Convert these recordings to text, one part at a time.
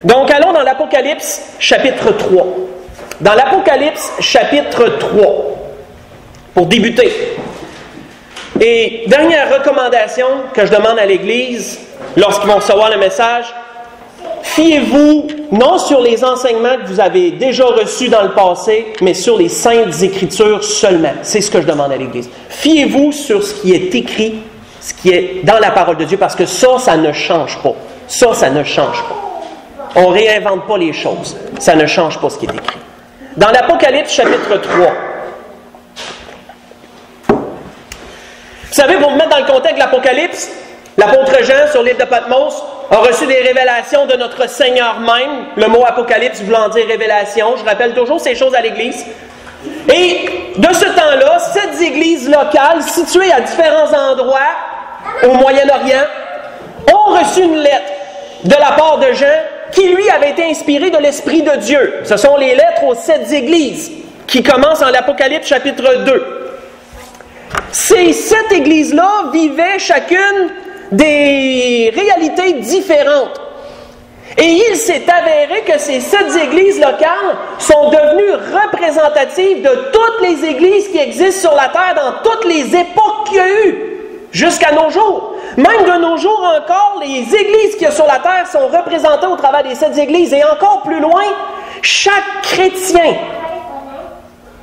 Donc, allons dans l'Apocalypse, chapitre 3. Dans l'Apocalypse, chapitre 3, pour débuter. Et dernière recommandation que je demande à l'Église, lorsqu'ils vont recevoir le message, fiez-vous non sur les enseignements que vous avez déjà reçus dans le passé, mais sur les Saintes Écritures seulement. C'est ce que je demande à l'Église. Fiez-vous sur ce qui est écrit, ce qui est dans la parole de Dieu, parce que ça ne change pas. Ça ne change pas. On ne réinvente pas les choses. Ça ne change pas ce qui est écrit. Dans l'Apocalypse, chapitre 3. Vous savez, pour me mettre dans le contexte de l'Apocalypse, l'apôtre Jean, sur l'île de Patmos, a reçu des révélations de notre Seigneur même. Le mot Apocalypse voulant dire révélation. Je rappelle toujours ces choses à l'Église. Et de ce temps-là, 7 églises locales, situées à différents endroits au Moyen-Orient, ont reçu une lettre de la part de Jean qui, lui, avait été inspiré de l'Esprit de Dieu. Ce sont les lettres aux 7 églises qui commencent en l'Apocalypse chapitre 2. Ces 7 églises-là vivaient chacune des réalités différentes. Et il s'est avéré que ces 7 églises locales sont devenues représentatives de toutes les églises qui existent sur la terre dans toutes les époques qu'il y a eu jusqu'à nos jours. Même de nos jours encore, les églises qu'il y a sur la terre sont représentées au travers des 7 églises. Et encore plus loin, chaque chrétien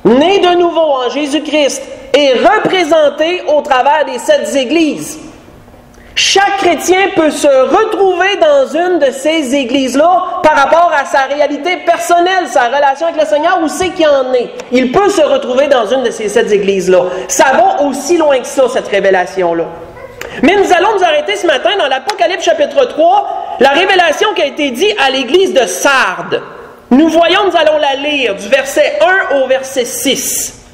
né de nouveau en Jésus-Christ est représenté au travers des 7 églises. Chaque chrétien peut se retrouver dans une de ces églises-là par rapport à sa réalité personnelle, sa relation avec le Seigneur, où c'est qu'il en est. Il peut se retrouver dans une de ces 7 églises-là. Ça va aussi loin que ça, cette révélation-là. Mais nous allons nous arrêter ce matin dans l'Apocalypse chapitre 3, la révélation qui a été dite à l'église de Sardes. Nous allons la lire du verset 1 au verset 6.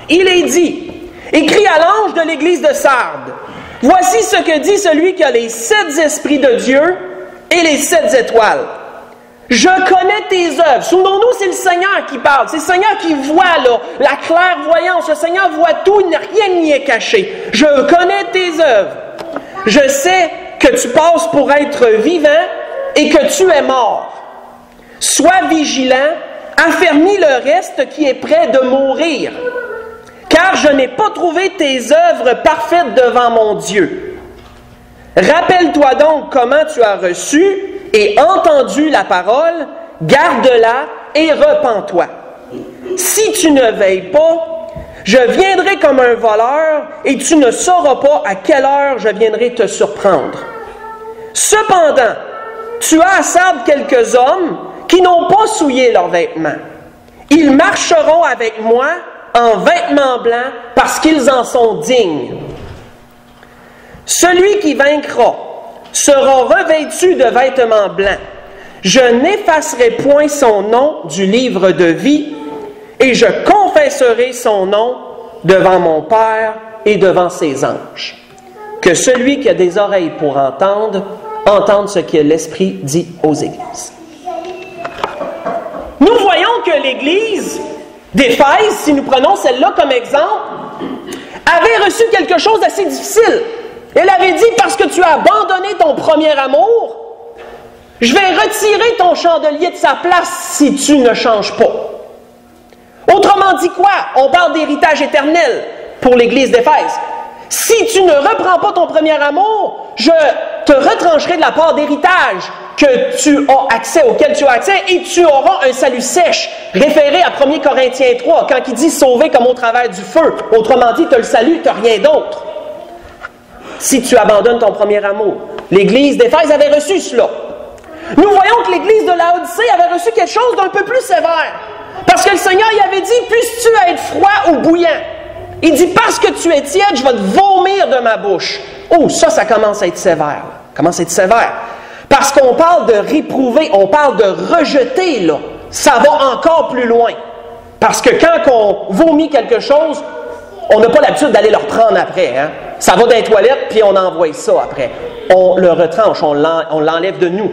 Il est dit, écrit à l'ange de l'église de Sardes, « Voici ce que dit celui qui a les 7 esprits de Dieu et les 7 étoiles. Je connais tes œuvres. » Souvenons-nous, c'est le Seigneur qui parle. C'est le Seigneur qui voit là, la clairvoyance. Le Seigneur voit tout, rien n'y est caché. « Je connais tes œuvres. Je sais que tu passes pour être vivant et que tu es mort. Sois vigilant, affermis le reste qui est prêt de mourir. Car je n'ai pas trouvé tes œuvres parfaites devant mon Dieu. Rappelle-toi donc comment tu as reçu et entendu la parole, garde-la et repens-toi. Si tu ne veilles pas, je viendrai comme un voleur et tu ne sauras pas à quelle heure je viendrai te surprendre. Cependant, tu as à Sardes quelques hommes qui n'ont pas souillé leurs vêtements. Ils marcheront avec moi en vêtements blancs parce qu'ils en sont dignes. Celui qui vaincra sera revêtu de vêtements blancs. Je n'effacerai point son nom du livre de vie et je confesserai son nom devant mon Père et devant ses anges. Que celui qui a des oreilles pour entendre, entende ce que l'Esprit dit aux églises. Nous voyons que l'Église d'Éphèse, si nous prenons celle-là comme exemple, avait reçu quelque chose d'assez difficile. Elle avait dit, parce que tu as abandonné ton premier amour, je vais retirer ton chandelier de sa place si tu ne changes pas. Autrement dit quoi? On parle d'héritage éternel pour l'Église d'Éphèse. Si tu ne reprends pas ton premier amour, je te retrancherai de la part d'héritage que tu as accès, auquel tu as accès, et tu auras un salut sèche, référé à 1 Corinthiens 3, quand il dit « sauver comme au travers du feu ». Autrement dit, tu as le salut, tu n'as rien d'autre. Si tu abandonnes ton premier amour. L'Église d'Éphèse avait reçu cela. Nous voyons que l'Église de Laodicée avait reçu quelque chose d'un peu plus sévère. Parce que le Seigneur y avait dit « puisses-tu être froid ou bouillant ?» Il dit « parce que tu es tiède, je vais te vomir de ma bouche. » Oh, ça commence à être sévère. Commence à être sévère. Parce qu'on parle de réprouver, on parle de rejeter, là. Ça va encore plus loin. Parce que quand on vomit quelque chose, on n'a pas l'habitude d'aller le reprendre après. Hein? Ça va dans les toilettes, puis on envoie ça après. On le retranche, on l'enlève de nous.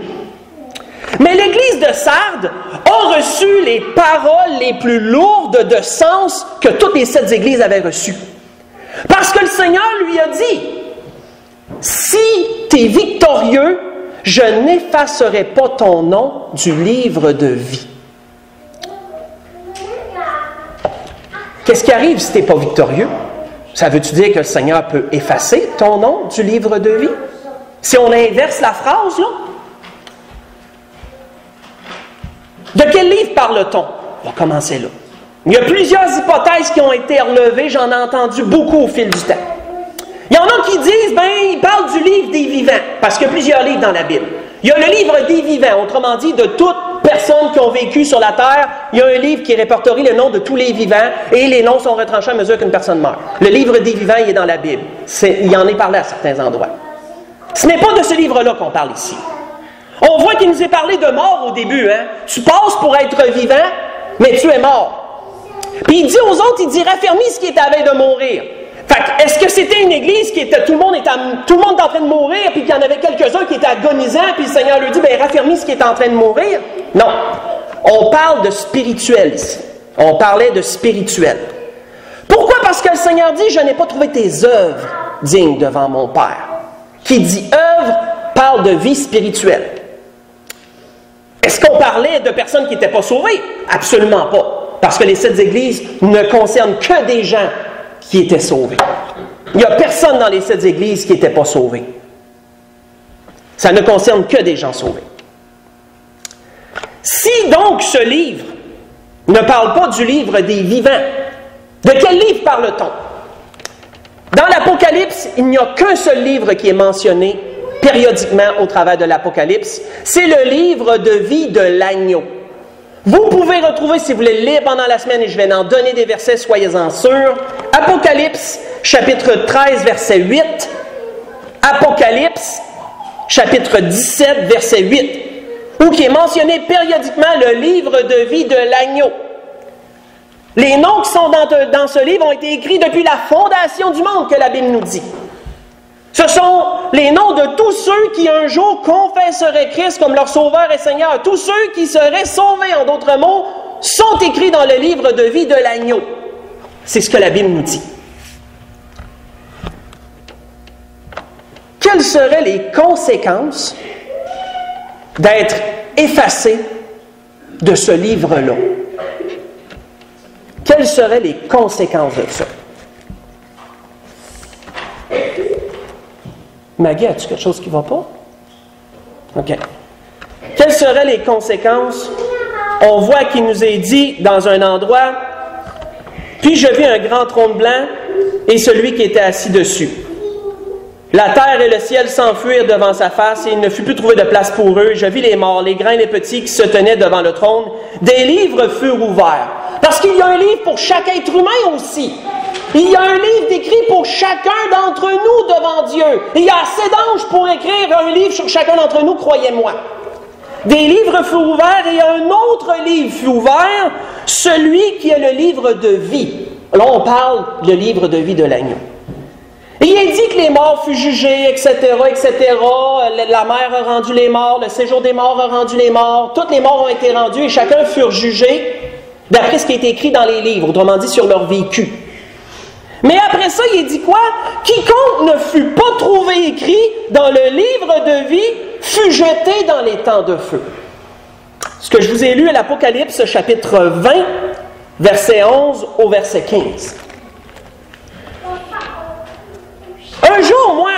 Mais l'Église de Sardes a reçu les paroles les plus lourdes de sens que toutes les 7 églises avaient reçues. Parce que le Seigneur lui a dit, si tu es victorieux, je n'effacerai pas ton nom du livre de vie. Qu'est-ce qui arrive si tu n'es pas victorieux? Ça veut-tu dire que le Seigneur peut effacer ton nom du livre de vie? Si on inverse la phrase, là? De quel livre parle-t-on? On va commencer là. Il y a plusieurs hypothèses qui ont été relevées, j'en ai entendu beaucoup au fil du temps. Il y en a qui disent, il parle du livre des vivants, parce qu'il y a plusieurs livres dans la Bible. Il y a le livre des vivants, autrement dit, de toutes personnes qui ont vécu sur la terre, il y a un livre qui répertorie le nom de tous les vivants, et les noms sont retranchés à mesure qu'une personne meurt. Le livre des vivants, il est dans la Bible. Il en est parlé à certains endroits. Ce n'est pas de ce livre-là qu'on parle ici. On voit qu'il nous est parlé de mort au début. Hein? Tu passes pour être vivant, mais tu es mort. Puis il dit aux autres, il dit, raffermis ce qui est à la veille de mourir. Fait que, est-ce que c'était une église qui était, tout le monde était en train de mourir, puis qu'il y en avait quelques-uns qui étaient agonisants, puis le Seigneur lui dit, raffermis ce qui est en train de mourir? Non. On parle de spirituel ici. On parlait de spirituel. Pourquoi? Parce que le Seigneur dit, je n'ai pas trouvé tes œuvres dignes devant mon Père. Qui dit œuvre, parle de vie spirituelle. Est-ce qu'on parlait de personnes qui n'étaient pas sauvées? Absolument pas. Parce que les 7 églises ne concernent que des gens qui étaient sauvés. Il n'y a personne dans les 7 églises qui n'était pas sauvé. Ça ne concerne que des gens sauvés. Si donc ce livre ne parle pas du livre des vivants, de quel livre parle-t-on? Dans l'Apocalypse, il n'y a qu'un seul livre qui est mentionné périodiquement au travers de l'Apocalypse. C'est le livre de vie de l'agneau. Vous pouvez retrouver, si vous voulez le lire pendant la semaine, et je vais en donner des versets, soyez-en sûrs. Apocalypse, chapitre 13, verset 8. Apocalypse, chapitre 17, verset 8. Où qui est mentionné périodiquement le livre de vie de l'agneau. Les noms qui sont dans ce livre ont été écrits depuis la fondation du monde, que la Bible nous dit. Ce sont les noms de tous ceux qui un jour confesseraient Christ comme leur Sauveur et Seigneur. Tous ceux qui seraient sauvés, en d'autres mots, sont écrits dans le livre de vie de l'agneau. C'est ce que la Bible nous dit. Quelles seraient les conséquences d'être effacé de ce livre-là? Quelles seraient les conséquences de ça? Maggie, as-tu quelque chose qui ne va pas? OK. Quelles seraient les conséquences? On voit qu'il nous est dit dans un endroit, « Puis je vis un grand trône blanc et celui qui était assis dessus. La terre et le ciel s'enfuirent devant sa face et il ne fut plus trouvé de place pour eux. Je vis les morts, les grands et les petits qui se tenaient devant le trône. Des livres furent ouverts. » Parce qu'il y a un livre pour chaque être humain aussi. Il y a un livre décrit pour chacun d'entre nous devant Dieu. Il y a assez d'anges pour écrire un livre sur chacun d'entre nous, croyez-moi. Des livres furent ouverts et un autre livre fut ouvert, celui qui est le livre de vie. Là, on parle du livre de vie de l'agneau. Et il est dit que les morts furent jugés, etc., etc. La mer a rendu les morts, le séjour des morts a rendu les morts. Toutes les morts ont été rendues et chacun furent jugés d'après ce qui est écrit dans les livres, autrement dit sur leur vécu. Mais après ça, il est dit quoi? Quiconque ne fut pas trouvé écrit dans le livre de vie fut jeté dans les temps de feu. Ce que je vous ai lu à l'Apocalypse, chapitre 20, verset 11 au verset 15. Un jour, moi,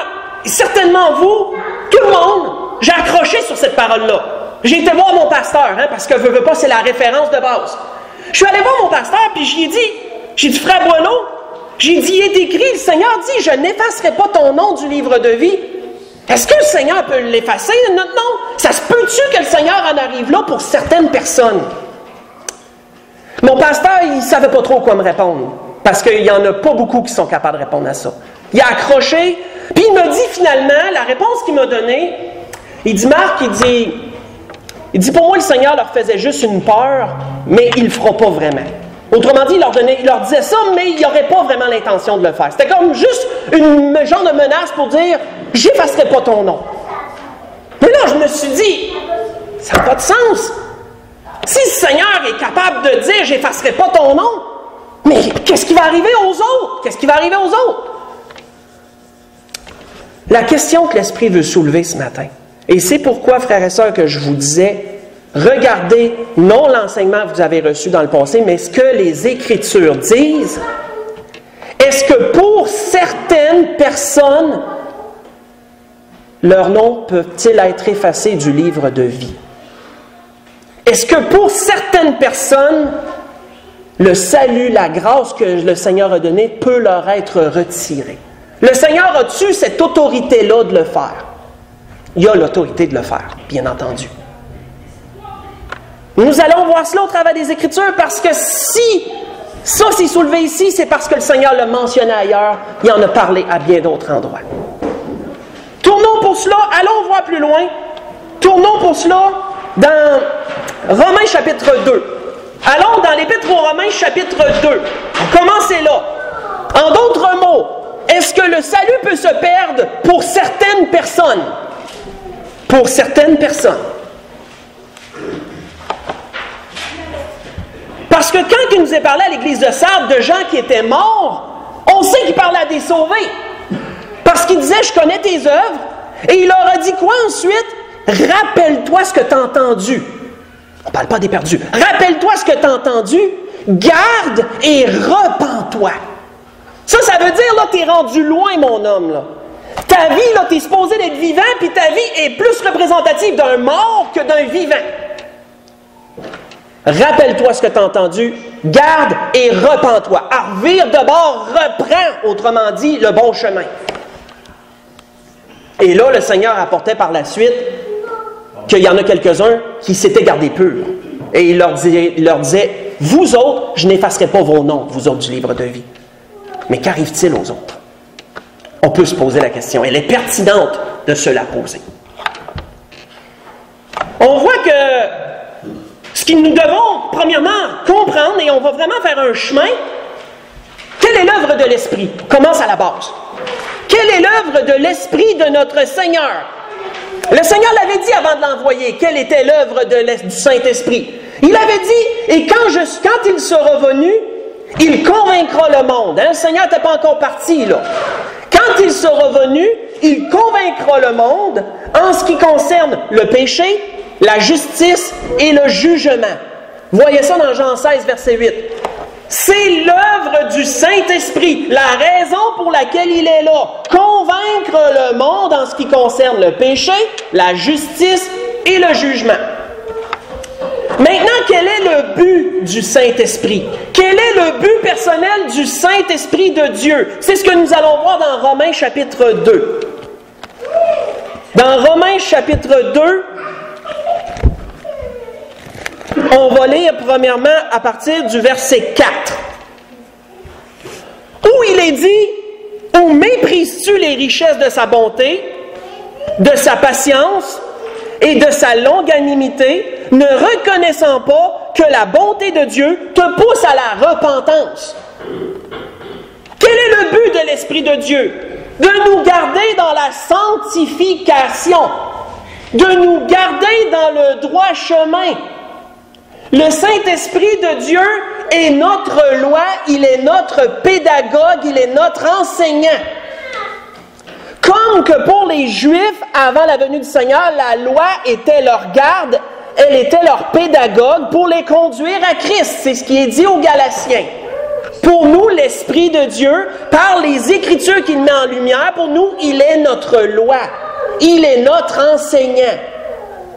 certainement vous, tout le monde, j'ai accroché sur cette parole-là. J'ai été voir mon pasteur, parce que veux pas, c'est la référence de base. Je suis allé voir mon pasteur, puis j'ai dit, frère Boileau, j'ai dit, il est écrit, le Seigneur dit, je n'effacerai pas ton nom du livre de vie. Est-ce que le Seigneur peut l'effacer, notre nom? Ça se peut-tu que le Seigneur en arrive là pour certaines personnes? Mon pasteur, il ne savait pas trop quoi me répondre, parce qu'il n'y en a pas beaucoup qui sont capables de répondre à ça. Il a accroché, puis il m'a dit finalement, la réponse qu'il m'a donnée, il dit, Marc, il dit, pour moi, le Seigneur leur faisait juste une peur, mais il ne le fera pas vraiment. Autrement dit, il leur disait ça, mais il n'aurait pas vraiment l'intention de le faire. C'était comme juste une genre de menace pour dire, j'effacerai pas ton nom. Mais là, je me suis dit, ça n'a pas de sens. Si le Seigneur est capable de dire, j'effacerai pas ton nom, mais qu'est-ce qui va arriver aux autres? Qu'est-ce qui va arriver aux autres? La question que l'Esprit veut soulever ce matin, Et c'est pourquoi, frères et sœurs, que je vous disais, regardez non l'enseignement que vous avez reçu dans le passé, mais ce que les Écritures disent. Est-ce que pour certaines personnes, leurs noms peuvent-ils être effacés du livre de vie? Est-ce que pour certaines personnes, le salut, la grâce que le Seigneur a donnée peut leur être retiré? Le Seigneur a-tu cette autorité-là de le faire? Il a l'autorité de le faire, bien entendu. Nous allons voir cela au travers des Écritures parce que si ça s'est soulevé ici, c'est parce que le Seigneur l'a mentionné ailleurs. Il en a parlé à bien d'autres endroits. Tournons pour cela, allons voir plus loin. Tournons pour cela dans Romains chapitre 2. Allons dans l'Épître aux Romains chapitre 2. Commencez là. En d'autres mots, est-ce que le salut peut se perdre pour certaines personnes? Pour certaines personnes. Parce que quand il nous est parlé à l'église de Sardes de gens qui étaient morts, on sait qu'il parlait à des sauvés. Parce qu'il disait, je connais tes œuvres. Et il leur a dit quoi ensuite? Rappelle-toi ce que tu as entendu. On ne parle pas des perdus. Rappelle-toi ce que tu as entendu. Garde et repens-toi. Ça veut dire, là, tu es rendu loin, mon homme, là. Ta vie, là, tu es supposé d'être vivant, puis ta vie est plus représentative d'un mort que d'un vivant. Rappelle-toi ce que tu as entendu, garde et repens-toi. À revire de bord, reprends, autrement dit, le bon chemin. Et là, le Seigneur apportait par la suite qu'il y en a quelques-uns qui s'étaient gardés purs. Et il leur disait, vous autres, je n'effacerai pas vos noms, vous autres du livre de vie. Mais qu'arrive-t-il aux autres? On peut se poser la question. Elle est pertinente de se la poser. On voit que ce que nous devons, premièrement, comprendre, et on va vraiment faire un chemin, quelle est l'œuvre de l'Esprit? Commence à la base. Quelle est l'œuvre de l'Esprit de notre Seigneur? Le Seigneur l'avait dit avant de l'envoyer. Quelle était l'œuvre du Saint-Esprit? Il avait dit, et quand il sera venu, il convaincra le monde. Hein? Le Seigneur n'était pas encore parti, là. Quand il sera venu, il convaincra le monde en ce qui concerne le péché, la justice et le jugement. Voyez ça dans Jean 16, verset 8. C'est l'œuvre du Saint-Esprit, la raison pour laquelle il est là. Convaincre le monde en ce qui concerne le péché, la justice et le jugement. Maintenant, quel est le but du Saint-Esprit? Quel est le but personnel du Saint-Esprit de Dieu? C'est ce que nous allons voir dans Romains chapitre 2. Dans Romains chapitre 2, on va lire premièrement à partir du verset 4. Où il est dit, « Où méprises-tu les richesses de sa bonté, de sa patience et de sa longanimité, ne reconnaissant pas que la bonté de Dieu te pousse à la repentance. » Quel est le but de l'Esprit de Dieu? De nous garder dans la sanctification, de nous garder dans le droit chemin. Le Saint-Esprit de Dieu est notre loi, il est notre pédagogue, il est notre enseignant. Comme que pour les Juifs, avant la venue du Seigneur, la loi était leur garde, elle était leur pédagogue pour les conduire à Christ. C'est ce qui est dit aux Galatiens. Pour nous, l'Esprit de Dieu, par les Écritures qu'il met en lumière, pour nous, il est notre loi. Il est notre enseignant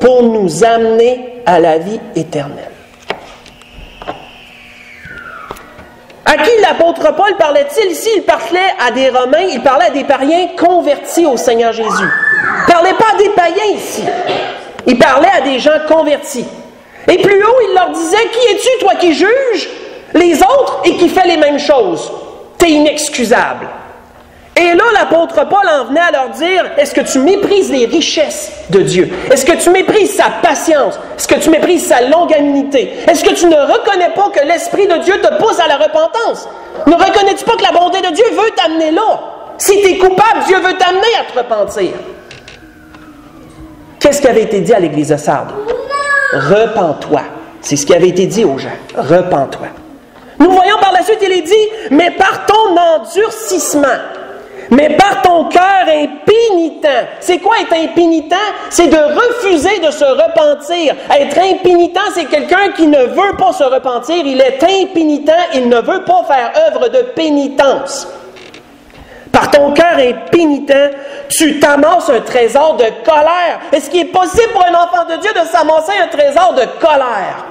pour nous amener à la vie éternelle. À qui l'apôtre Paul parlait-il ici? Il parlait à des Romains, il parlait à des païens convertis au Seigneur Jésus. Il ne parlait pas à des païens ici. Il parlait à des gens convertis. Et plus haut, il leur disait, « Qui es-tu, toi qui juges les autres et qui fais les mêmes choses? T'es inexcusable. » Et là, l'apôtre Paul en venait à leur dire, est-ce que tu méprises les richesses de Dieu? Est-ce que tu méprises sa patience? Est-ce que tu méprises sa longanimité? Est-ce que tu ne reconnais pas que l'Esprit de Dieu te pousse à la repentance? Ne reconnais-tu pas que la bonté de Dieu veut t'amener là? Si tu es coupable, Dieu veut t'amener à te repentir. Qu'est-ce qui avait été dit à l'église de Sardes? Repens-toi. C'est ce qui avait été dit aux gens. Repens-toi. Nous voyons par la suite, il est dit, mais par ton endurcissement. Mais par ton cœur impénitent. C'est quoi être impénitent? C'est de refuser de se repentir. Être impénitent, c'est quelqu'un qui ne veut pas se repentir. Il est impénitent, il ne veut pas faire œuvre de pénitence. Par ton cœur impénitent, tu t'amasses un trésor de colère. Est-ce qu'il est possible pour un enfant de Dieu de s'amasser un trésor de colère?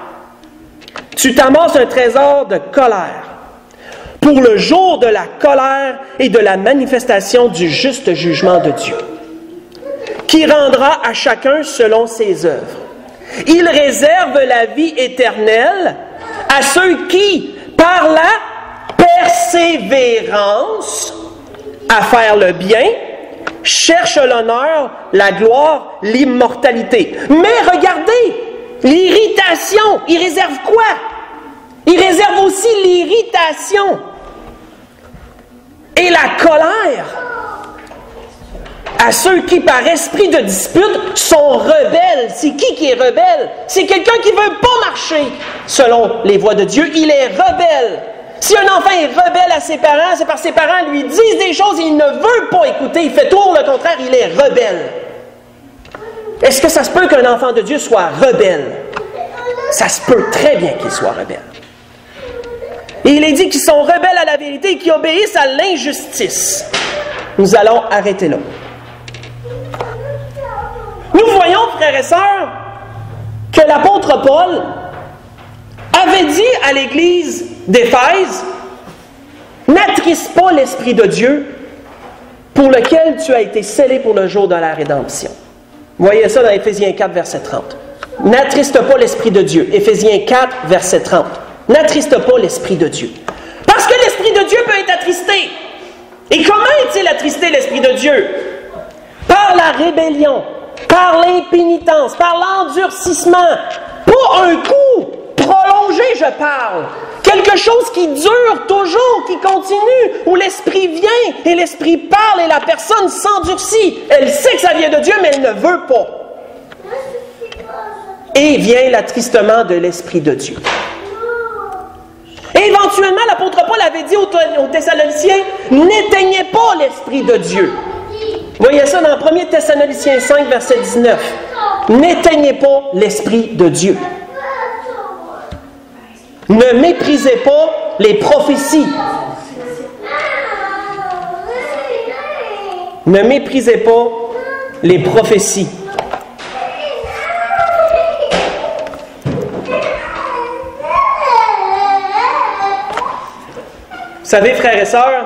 Tu t'amasses un trésor de colère pour le jour de la colère et de la manifestation du juste jugement de Dieu, qui rendra à chacun selon ses œuvres. Il réserve la vie éternelle à ceux qui, par la persévérance à faire le bien, cherchent l'honneur, la gloire, l'immortalité. Mais regardez, l'irritation, il réserve quoi? Il réserve aussi l'irritation et la colère à ceux qui, par esprit de dispute, sont rebelles. C'est qui est rebelle? C'est quelqu'un qui ne veut pas marcher selon les voies de Dieu. Il est rebelle. Si un enfant est rebelle à ses parents, c'est parce que ses parents lui disent des choses et il ne veut pas écouter. Il fait tout le contraire, il est rebelle. Est-ce que ça se peut qu'un enfant de Dieu soit rebelle? Ça se peut très bien qu'il soit rebelle. Et il est dit qu'ils sont rebelles à la vérité et qui obéissent à l'injustice. Nous allons arrêter là. Nous voyons, frères et sœurs, que l'apôtre Paul avait dit à l'Église d'Éphèse, « N'attriste pas l'Esprit de Dieu pour lequel tu as été scellé pour le jour de la rédemption. » Vous voyez ça dans Éphésiens 4, verset 30. « N'attriste pas l'Esprit de Dieu. » Éphésiens 4, verset 30. « N'attriste pas l'Esprit de Dieu. » Parce que l'Esprit de Dieu peut être attristé. Et comment est-il attristé, l'Esprit de Dieu? Par la rébellion, par l'impénitence, par l'endurcissement. Pas un coup prolongé, je parle. Quelque chose qui dure toujours, qui continue, où l'Esprit vient et l'Esprit parle et la personne s'endurcit. Elle sait que ça vient de Dieu, mais elle ne veut pas. Et vient l'attristement de l'Esprit de Dieu. Et éventuellement, l'apôtre Paul avait dit aux Thessaloniciens, « N'éteignez pas l'Esprit de Dieu. » Vous voyez ça dans 1 Thessaloniciens 5, verset 19. « N'éteignez pas l'Esprit de Dieu. » Ne méprisez pas les prophéties. Ne méprisez pas les prophéties. Vous savez, frères et sœurs,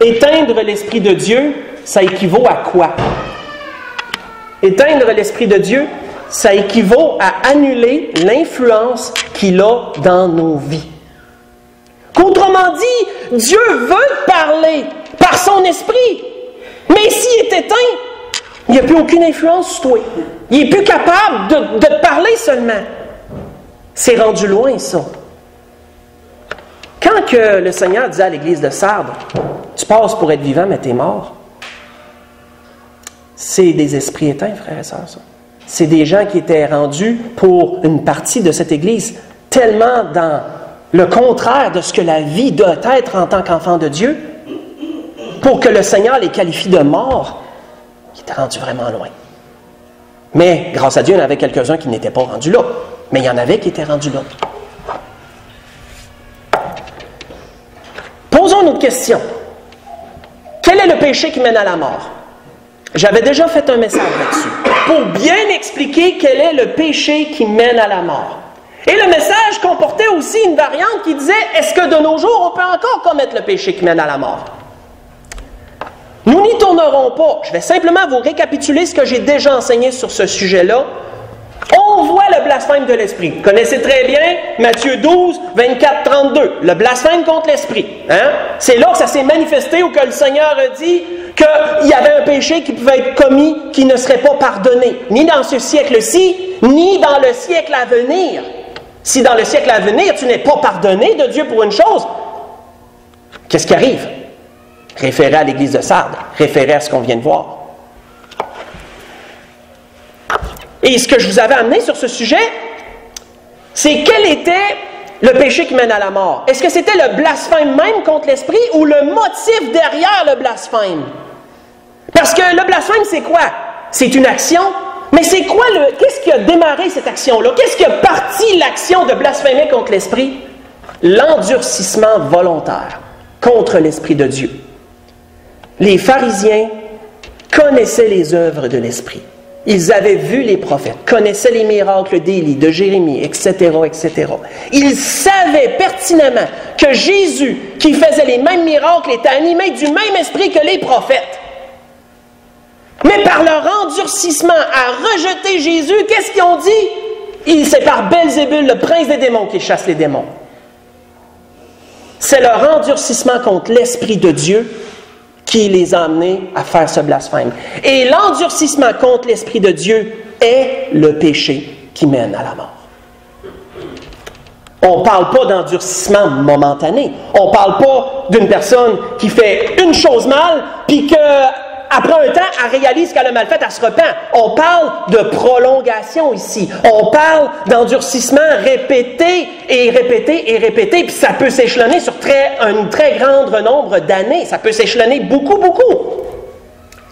éteindre l'Esprit de Dieu, ça équivaut à quoi? Éteindre l'Esprit de Dieu, ça équivaut à annuler l'influence qu'il a dans nos vies. Qu'autrement dit, Dieu veut parler par son esprit, mais s'il est éteint, il n'y a plus aucune influence sur toi. Il n'est plus capable de te parler seulement. C'est rendu loin, ça. Quand que le Seigneur disait à l'église de Sardes, « Tu passes pour être vivant, mais tu es mort », c'est des esprits éteints, frères et sœurs, ça. C'est des gens qui étaient rendus pour une partie de cette Église tellement dans le contraire de ce que la vie doit être en tant qu'enfant de Dieu, pour que le Seigneur les qualifie de morts, qui étaient rendus vraiment loin. Mais grâce à Dieu, il y en avait quelques-uns qui n'étaient pas rendus là, mais il y en avait qui étaient rendus là. Posons une autre question. Quel est le péché qui mène à la mort? J'avais déjà fait un message là-dessus, pour bien expliquer quel est le péché qui mène à la mort. Et le message comportait aussi une variante qui disait, est-ce que de nos jours, on peut encore commettre le péché qui mène à la mort? Nous n'y tournerons pas. Je vais simplement vous récapituler ce que j'ai déjà enseigné sur ce sujet-là. On voit le blasphème de l'esprit. Vous connaissez très bien Matthieu 12, 24, 32. Le blasphème contre l'esprit. Hein? C'est là que ça s'est manifesté, où que le Seigneur a dit qu'il y avait un péché qui pouvait être commis, qui ne serait pas pardonné. Ni dans ce siècle-ci, ni dans le siècle à venir. Si dans le siècle à venir, tu n'es pas pardonné de Dieu pour une chose, qu'est-ce qui arrive? Référé à l'église de Sardes, référé à ce qu'on vient de voir. Et ce que je vous avais amené sur ce sujet, c'est quelle était le péché qui mène à la mort? Est-ce que c'était le blasphème même contre l'Esprit ou le motif derrière le blasphème? Parce que le blasphème, c'est quoi? C'est une action. Mais c'est quoi qu'est-ce qui a démarré cette action-là? Qu'est-ce qui a parti l'action de blasphémer contre l'Esprit? L'endurcissement volontaire contre l'Esprit de Dieu. Les pharisiens connaissaient les œuvres de l'Esprit. Ils avaient vu les prophètes, connaissaient les miracles d'Élie, de Jérémie, etc., etc. Ils savaient pertinemment que Jésus, qui faisait les mêmes miracles, était animé du même esprit que les prophètes. Mais par leur endurcissement à rejeter Jésus, qu'est-ce qu'ils ont dit? C'est par Belzébul, le prince des démons, qui chasse les démons. C'est leur endurcissement contre l'Esprit de Dieu qui les a amenés à faire ce blasphème. Et l'endurcissement contre l'Esprit de Dieu est le péché qui mène à la mort. On ne parle pas d'endurcissement momentané. On ne parle pas d'une personne qui fait une chose mal, puis qu'après un temps, elle réalise qu'elle a mal fait, elle se repent. On parle de prolongation ici. On parle d'endurcissement répété et répété et répété, puis ça peut s'échelonner sur un très grand nombre d'années. Ça peut s'échelonner beaucoup, beaucoup.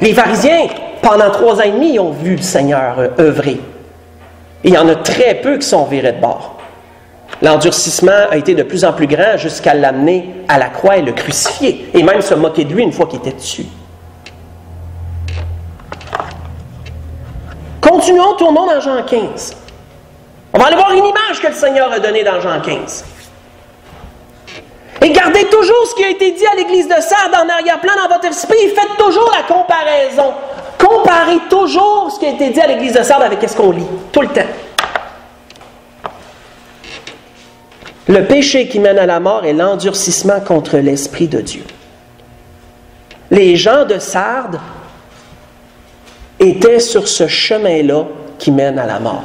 Les pharisiens, pendant 3 ans et demi, ils ont vu le Seigneur œuvrer. Et il y en a très peu qui sont virés de bord. L'endurcissement a été de plus en plus grand jusqu'à l'amener à la croix et le crucifier, et même se moquer de lui une fois qu'il était dessus. Continuons, tournons dans Jean 15. On va aller voir une image que le Seigneur a donnée dans Jean 15. Et gardez toujours ce qui a été dit à l'église de Sardes en arrière-plan dans votre esprit. Faites toujours la comparaison. Comparez toujours ce qui a été dit à l'église de Sardes avec ce qu'on lit, tout le temps. Le péché qui mène à la mort est l'endurcissement contre l'Esprit de Dieu. Les gens de Sardes étaient sur ce chemin-là qui mène à la mort.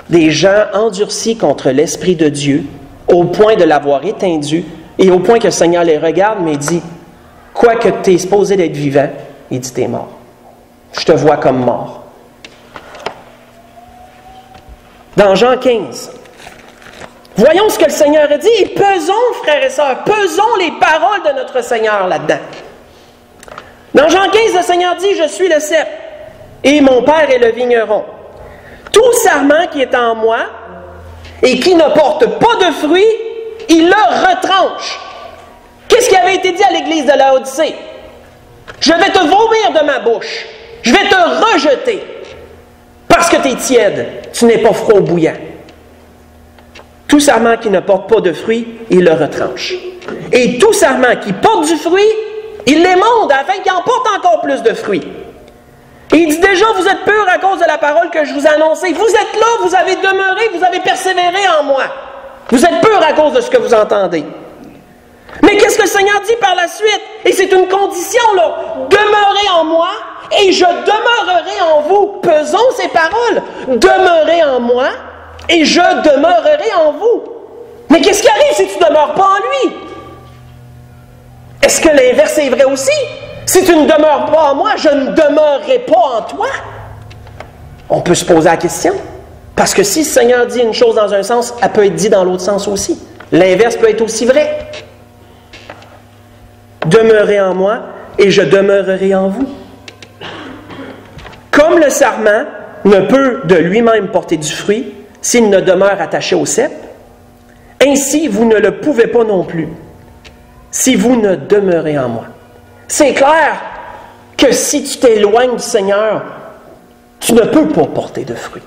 Des gens endurcis contre l'Esprit de Dieu, au point de l'avoir éteindu, et au point que le Seigneur les regarde, mais dit, « Quoique tu es supposé d'être vivant, il dit, tu es mort. Je te vois comme mort. » Dans Jean 15, voyons ce que le Seigneur a dit, et pesons, frères et sœurs, pesons les paroles de notre Seigneur là-dedans. Dans Jean 15, le Seigneur dit, « Je suis le cep, et mon Père est le vigneron. Tout sarment qui est en moi, et qui ne porte pas de fruits, il le retranche. » Qu'est-ce qui avait été dit à l'église de Laodicée? « Je vais te vomir de ma bouche, je vais te rejeter, parce que tu es tiède, tu n'es pas froid ou bouillant. » Tout sarment qui ne porte pas de fruits, il le retranche. Et tout sarment qui porte du fruit, il l'émonde afin qu'il en porte encore plus de fruits. Et il dit déjà, vous êtes purs à cause de la parole que je vous ai annoncée. Vous êtes là, vous avez demeuré, vous avez persévéré en moi. Vous êtes purs à cause de ce que vous entendez. Mais qu'est-ce que le Seigneur dit par la suite? Et c'est une condition, là. Demeurez en moi et je demeurerai en vous. Pesons ces paroles. Demeurez en moi et je demeurerai en vous. Mais qu'est-ce qui arrive si tu ne demeures pas en lui? Est-ce que l'inverse est vrai aussi? Si tu ne demeures pas en moi, je ne demeurerai pas en toi. On peut se poser la question. Parce que si le Seigneur dit une chose dans un sens, elle peut être dit dans l'autre sens aussi. L'inverse peut être aussi vrai. Demeurez en moi et je demeurerai en vous. Comme le sarment ne peut de lui-même porter du fruit s'il ne demeure attaché au cep, ainsi vous ne le pouvez pas non plus si vous ne demeurez en moi. C'est clair que si tu t'éloignes du Seigneur, tu ne peux pas porter de fruits.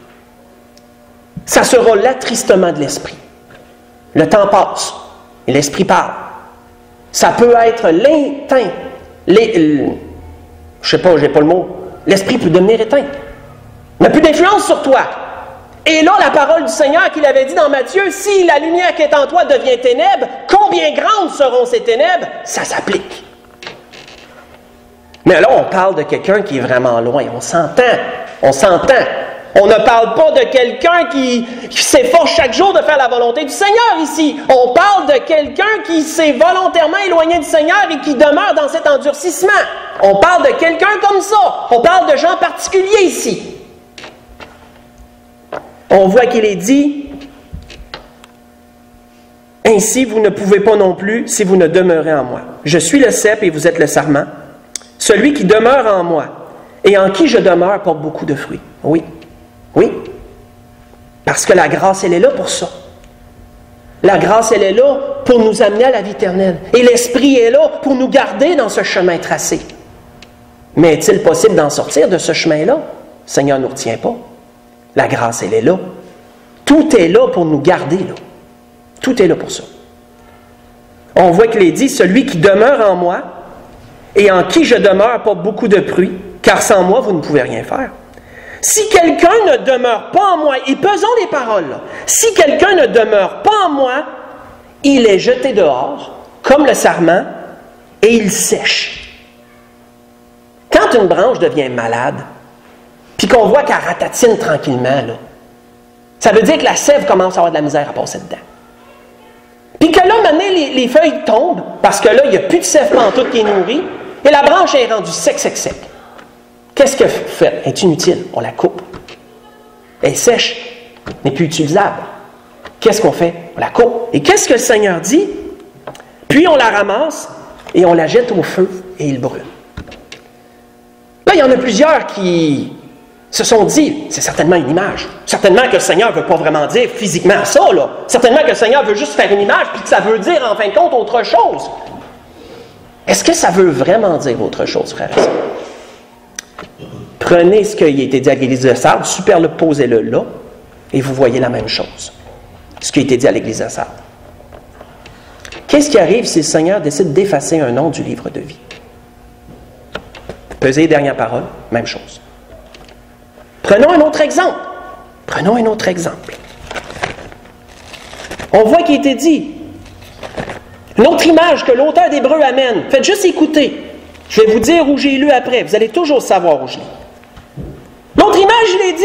Ça sera l'attristement de l'esprit. Le temps passe et l'esprit parle. Ça peut être l'éteint. Je sais pas, j'ai pas le mot. L'esprit peut devenir éteint. Il n'a plus d'influence sur toi. Et là, la parole du Seigneur qu'il avait dit dans Matthieu, si la lumière qui est en toi devient ténèbres, combien grandes seront ces ténèbres? Ça s'applique. Mais là, on parle de quelqu'un qui est vraiment loin. On s'entend. On s'entend. On ne parle pas de quelqu'un qui s'efforce chaque jour de faire la volonté du Seigneur ici. On parle de quelqu'un qui s'est volontairement éloigné du Seigneur et qui demeure dans cet endurcissement. On parle de quelqu'un comme ça. On parle de gens particuliers ici. On voit qu'il est dit, Ainsi, vous ne pouvez pas non plus si vous ne demeurez en moi. Je suis le cep et vous êtes le sarment. Celui qui demeure en moi et en qui je demeure porte beaucoup de fruits. Oui, oui. Parce que la grâce, elle est là pour ça. La grâce, elle est là pour nous amener à la vie éternelle. Et l'Esprit est là pour nous garder dans ce chemin tracé. Mais est-il possible d'en sortir de ce chemin-là? Le Seigneur ne nous retient pas. La grâce, elle est là. Tout est là pour nous garder là. Tout est là pour ça. On voit qu'il est dit, celui qui demeure en moi et en qui je demeure porte beaucoup de fruits, car sans moi, vous ne pouvez rien faire. Si quelqu'un ne demeure pas en moi, et pesons les paroles, là, si quelqu'un ne demeure pas en moi, il est jeté dehors, comme le sarment, et il sèche. Quand une branche devient malade, puis qu'on voit qu'elle ratatine tranquillement, là, ça veut dire que la sève commence à avoir de la misère à passer dedans. Puis que là, maintenant, les feuilles tombent, parce que là, il n'y a plus de sève pantoute qui est nourrie, et la branche est rendue sec. Qu'est-ce que vous faites? Elle est inutile. On la coupe. Elle est sèche. Elle n'est plus utilisable. Qu'est-ce qu'on fait? On la coupe. Et qu'est-ce que le Seigneur dit? Puis on la ramasse et on la jette au feu et il brûle. Là, il y en a plusieurs qui se sont dit, c'est certainement une image. Certainement que le Seigneur ne veut pas vraiment dire physiquement ça, là. Certainement que le Seigneur veut juste faire une image puis que ça veut dire, en fin de compte, autre chose. Est-ce que ça veut vraiment dire autre chose, frères et sœurs? Prenez ce qui a été dit à l'église de Sardes, superposez-le là, et vous voyez la même chose. Ce qui a été dit à l'église de Sardes. Qu'est-ce qui arrive si le Seigneur décide d'effacer un nom du livre de vie? Pesez les dernières paroles, même chose. Prenons un autre exemple. On voit qu'il a été dit. Une autre image que l'auteur d'Hébreux amène. Faites juste écouter. Je vais vous dire où j'ai lu après. Vous allez toujours savoir où je lis. L'autre image, il est dit,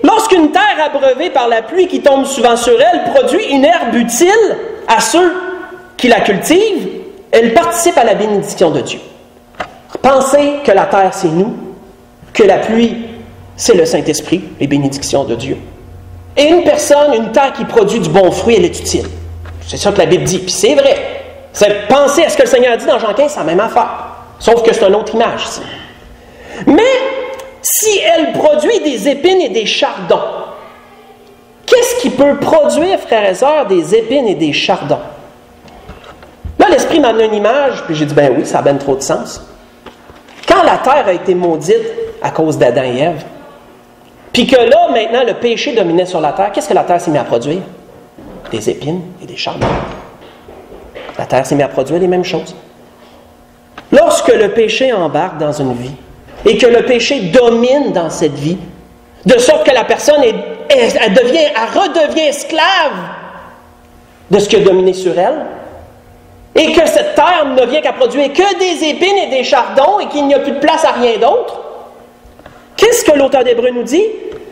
lorsqu'une terre abreuvée par la pluie qui tombe souvent sur elle produit une herbe utile à ceux qui la cultivent, elle participe à la bénédiction de Dieu. Pensez que la terre, c'est nous, que la pluie, c'est le Saint-Esprit, les bénédictions de Dieu. Et une personne, une terre qui produit du bon fruit, elle est utile. C'est ça que la Bible dit, puis c'est vrai. Pensez à ce que le Seigneur dit dans Jean 15, c'est la même affaire. Sauf que c'est une autre image ici. Mais, si elle produit des épines et des chardons, qu'est-ce qui peut produire, frères et sœurs, des épines et des chardons? Là, l'Esprit m'a donné une image, puis j'ai dit, ben oui, ça a bien trop de sens. Quand la terre a été maudite à cause d'Adam et Ève, puis que là, maintenant, le péché dominait sur la terre, qu'est-ce que la terre s'est mise à produire? Des épines et des chardons. La terre s'est mise à produire les mêmes choses. Lorsque le péché embarque dans une vie, et que le péché domine dans cette vie, de sorte que la personne elle redevient esclave de ce qui a dominé sur elle, et que cette terre ne vient qu'à produire que des épines et des chardons, et qu'il n'y a plus de place à rien d'autre, qu'est-ce que l'auteur d'Hébreux nous dit?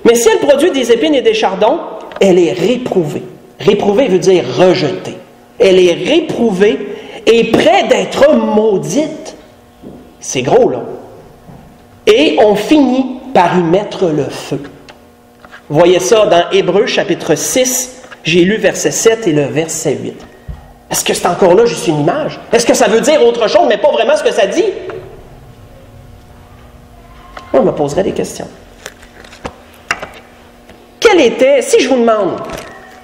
Mais si elle produit des épines et des chardons, elle est réprouvée. Réprouvée veut dire rejetée. Elle est réprouvée et près d'être maudite. C'est gros, là. Et on finit par y mettre le feu. Vous voyez ça dans Hébreux chapitre 6, j'ai lu verset 7 et le verset 8. Est-ce que c'est encore là juste une image? Est-ce que ça veut dire autre chose, mais pas vraiment ce que ça dit? On me poserait des questions. Si je vous demande,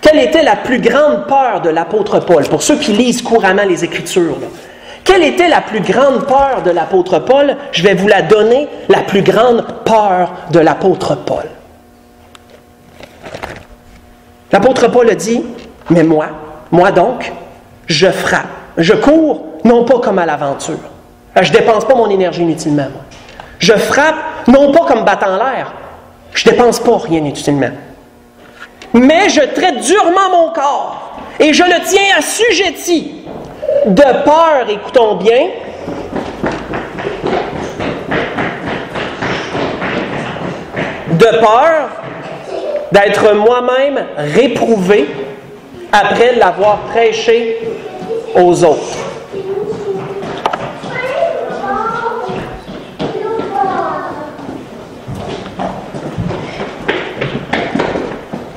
quelle était la plus grande peur de l'apôtre Paul, pour ceux qui lisent couramment les Écritures, là, quelle était la plus grande peur de l'apôtre Paul? Je vais vous la donner, la plus grande peur de l'apôtre Paul. L'apôtre Paul a dit, mais moi donc, je frappe. Je cours, non pas comme à l'aventure. Je ne dépense pas mon énergie inutilement. Moi. Je frappe, non pas comme battant l'air. Je ne dépense pas rien inutilement. Mais je traite durement mon corps et je le tiens assujetti. De peur, écoutons bien, de peur d'être moi-même réprouvé après l'avoir prêché aux autres.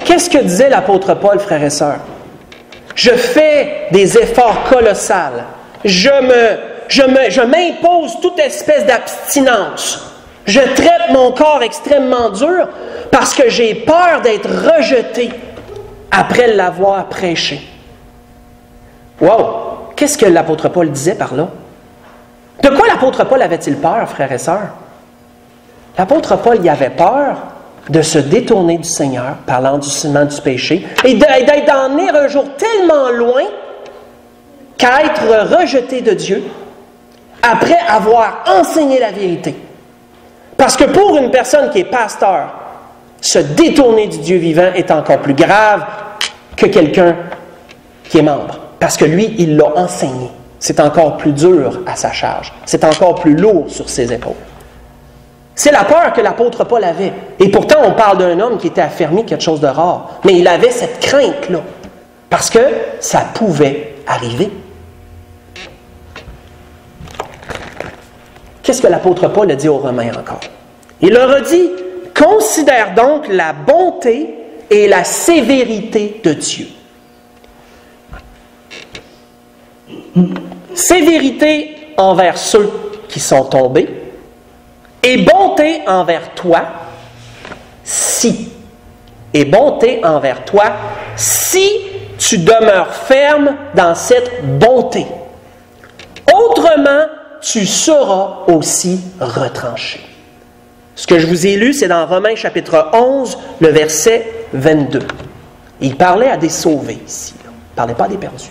Qu'est-ce que disait l'apôtre Paul, frères et sœurs? Je fais des efforts colossaux. Je m'impose toute espèce d'abstinence. Je traite mon corps extrêmement dur parce que j'ai peur d'être rejeté après l'avoir prêché. Wow! Qu'est-ce que l'apôtre Paul disait par là? De quoi l'apôtre Paul avait-il peur, frères et sœurs? L'apôtre Paul y avait peur de se détourner du Seigneur, parlant doucement du péché, et d'être d'en venir un jour tellement loin qu'à être rejeté de Dieu après avoir enseigné la vérité. Parce que pour une personne qui est pasteur, se détourner du Dieu vivant est encore plus grave que quelqu'un qui est membre. Parce que lui, il l'a enseigné. C'est encore plus dur à sa charge. C'est encore plus lourd sur ses épaules. C'est la peur que l'apôtre Paul avait. Et pourtant, on parle d'un homme qui était affermi, quelque chose de rare. Mais il avait cette crainte-là. Parce que ça pouvait arriver. Qu'est-ce que l'apôtre Paul a dit aux Romains encore? Il leur a dit, « Considère donc la bonté et la sévérité de Dieu. » Sévérité envers ceux qui sont tombés et bonté envers toi si. Et bonté envers toi si tu demeures ferme dans cette bonté. Autrement, tu seras aussi retranché. Ce que je vous ai lu, c'est dans Romains chapitre 11, le verset 22. Il parlait à des sauvés ici. Il ne parlait pas à des perdus.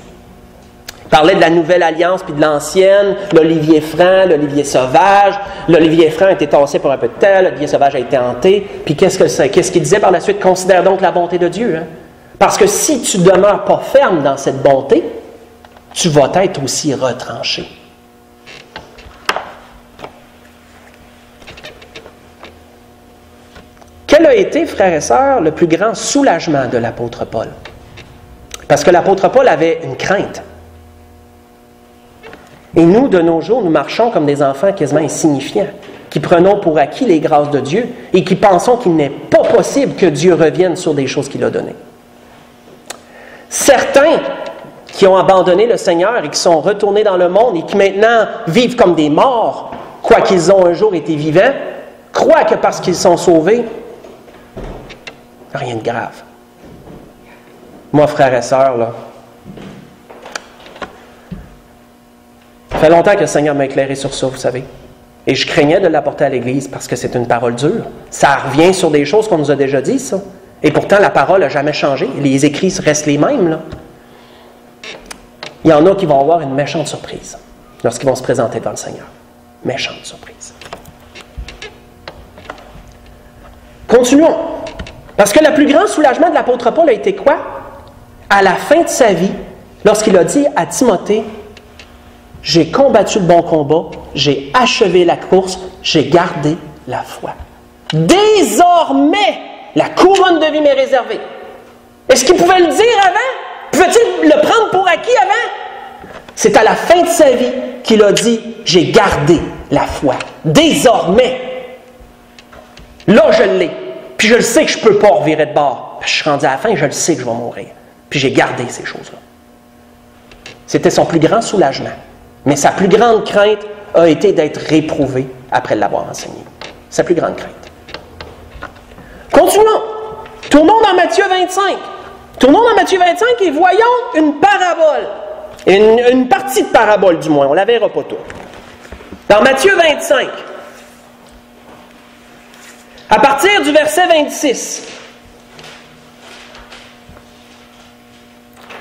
Il parlait de la nouvelle alliance puis de l'ancienne, l'olivier franc, l'olivier sauvage. L'olivier franc a été tassé pour un peu de temps, l'olivier sauvage a été hanté. Puis qu'est-ce qu'il disait par la suite? Considère donc la bonté de Dieu. Hein? Parce que si tu ne demeures pas ferme dans cette bonté, tu vas être aussi retranché. Quel a été, frères et sœurs, le plus grand soulagement de l'apôtre Paul? Parce que l'apôtre Paul avait une crainte. Et nous, de nos jours, nous marchons comme des enfants quasiment insignifiants, qui prenons pour acquis les grâces de Dieu et qui pensons qu'il n'est pas possible que Dieu revienne sur des choses qu'il a données. Certains qui ont abandonné le Seigneur et qui sont retournés dans le monde et qui maintenant vivent comme des morts, quoiqu'ils ont un jour été vivants, croient que parce qu'ils sont sauvés, rien de grave. Moi, frères et sœurs, là, ça fait longtemps que le Seigneur m'a éclairé sur ça, vous savez. Et je craignais de l'apporter à l'Église parce que c'est une parole dure. Ça revient sur des choses qu'on nous a déjà dit, ça. Et pourtant, la parole n'a jamais changé. Les écrits restent les mêmes, là. Il y en a qui vont avoir une méchante surprise lorsqu'ils vont se présenter devant le Seigneur. Méchante surprise. Continuons. Parce que le plus grand soulagement de l'apôtre Paul a été quoi? À la fin de sa vie, lorsqu'il a dit à Timothée, « J'ai combattu le bon combat, j'ai achevé la course, j'ai gardé la foi. Désormais, la couronne de vie m'est réservée. » Est-ce qu'il pouvait le dire avant? Pouvait-il le prendre pour acquis avant? C'est à la fin de sa vie qu'il a dit, « J'ai gardé la foi. Désormais, là je l'ai. Puis je le sais que je ne peux pas revirer de bord. Je suis rendu à la fin et je le sais que je vais mourir. Puis j'ai gardé ces choses-là. » C'était son plus grand soulagement. Mais sa plus grande crainte a été d'être réprouvé après l'avoir enseigné. Sa plus grande crainte. Continuons. Tournons dans Matthieu 25. Tournons dans Matthieu 25 et voyons une parabole. Une partie de parabole du moins. On ne la verra pas tout. Dans Matthieu 25. À partir du verset 26.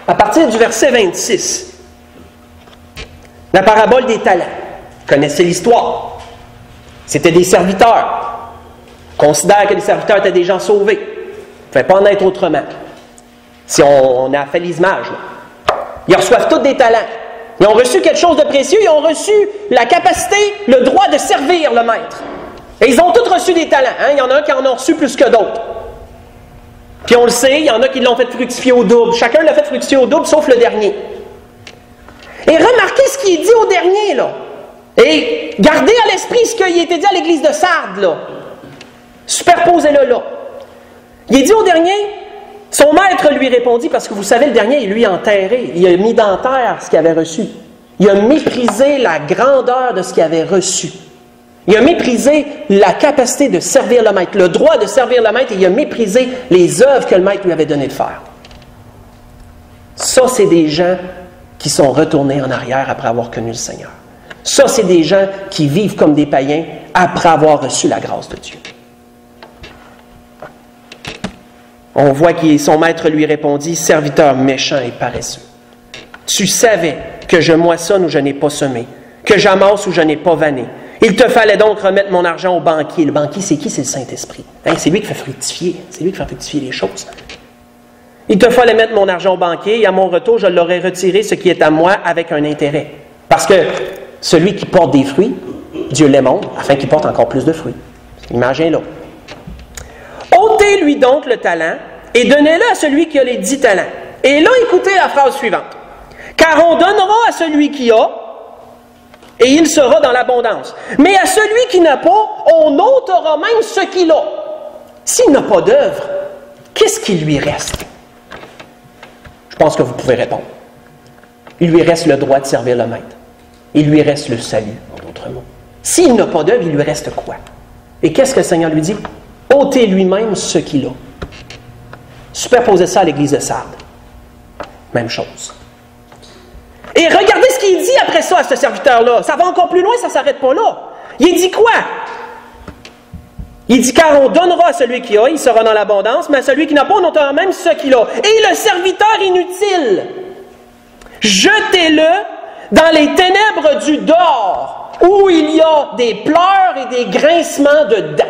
À partir du verset 26. La parabole des talents. Vous connaissez l'histoire. C'était des serviteurs. On considère que les serviteurs étaient des gens sauvés. Il ne pouvait pas en être autrement. Si on a fait les images. Là. Ils reçoivent tous des talents. Ils ont reçu quelque chose de précieux. Ils ont reçu la capacité, le droit de servir le maître. Et ils ont tous reçu des talents. Hein? Il y en a qui en ont reçu plus que d'autres. Puis on le sait, il y en a qui l'ont fait fructifier au double. Chacun l'a fait fructifier au double, sauf le dernier. Et remarquez ce qui est dit au dernier, là. Et gardez à l'esprit ce qui a été dit à l'église de Sardes, là. Superposez-le là. Il est dit au dernier, Son maître lui répondit, parce que vous savez, le dernier, il lui a enterré. Il a mis dans terre ce qu'il avait reçu. Il a méprisé la grandeur de ce qu'il avait reçu. Il a méprisé la capacité de servir le maître, le droit de servir le maître, et il a méprisé les œuvres que le maître lui avait donné de faire. Ça, c'est des gens qui sont retournés en arrière après avoir connu le Seigneur. Ça, c'est des gens qui vivent comme des païens après avoir reçu la grâce de Dieu. On voit que son maître lui répondit, « Serviteur méchant et paresseux, tu savais que je moissonne où je n'ai pas semé, que j'amasse où je n'ai pas vanné. Il te fallait donc remettre mon argent au banquier. » Le banquier, c'est qui? C'est le Saint-Esprit. Hein, c'est lui qui fait fructifier. C'est lui qui fait fructifier les choses. « Il te fallait mettre mon argent au banquier et à mon retour, je l'aurais retiré ce qui est à moi avec un intérêt. » Parce que celui qui porte des fruits, Dieu l'aimante afin qu'il porte encore plus de fruits. Imagine-le. Ôtez-lui donc le talent et donnez-le à celui qui a les 10 talents. Et là, écoutez la phrase suivante. « Car on donnera à celui qui a, et il sera dans l'abondance. Mais à celui qui n'a pas, on ôtera même ce qu'il a. S'il n'a pas d'œuvre, qu'est-ce qui lui reste? » Je pense que vous pouvez répondre. Il lui reste le droit de servir le maître. Il lui reste le salut, en d'autres mots. S'il n'a pas d'œuvre, il lui reste quoi? Et qu'est-ce que le Seigneur lui dit? Ôtez lui-même ce qu'il a. Superposez ça à l'église de Sardes. Même chose. Et regardez ce qu'il dit après ça à ce serviteur-là. Ça va encore plus loin, ça ne s'arrête pas là. Il dit quoi? Il dit, car on donnera à celui qui a, il sera dans l'abondance, mais à celui qui n'a pas, on ôtera même ce qu'il a. Et le serviteur inutile, jetez-le dans les ténèbres du dehors, où il y a des pleurs et des grincements de dents.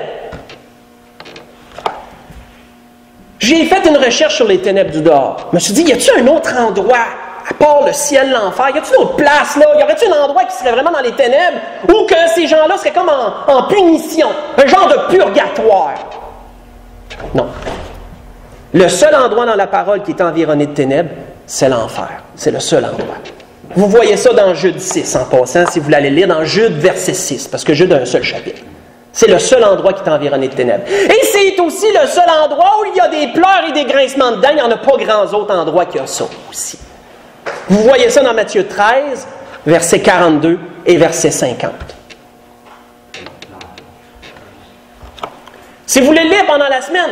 J'ai fait une recherche sur les ténèbres du dehors. Je me suis dit, y a-t-il un autre endroit, à part le ciel, l'enfer? Y a-t-il d'autres places là? Y aurait-il un endroit qui serait vraiment dans les ténèbres, ou que ces gens-là seraient comme en punition, un genre de purgatoire? Non. Le seul endroit dans la parole qui est environné de ténèbres, c'est l'enfer. C'est le seul endroit. Vous voyez ça dans Jude 6, en passant, si vous l'allez lire, dans Jude verset 6, parce que Jude a un seul chapitre. C'est le seul endroit qui est environné de ténèbres. Et c'est aussi le seul endroit où il y a des pleurs et des grincements de dents. Il n'y en a pas grands autres endroits qui ont ça aussi. Vous voyez ça dans Matthieu 13, verset 42 et verset 50. Si vous voulez le lire pendant la semaine,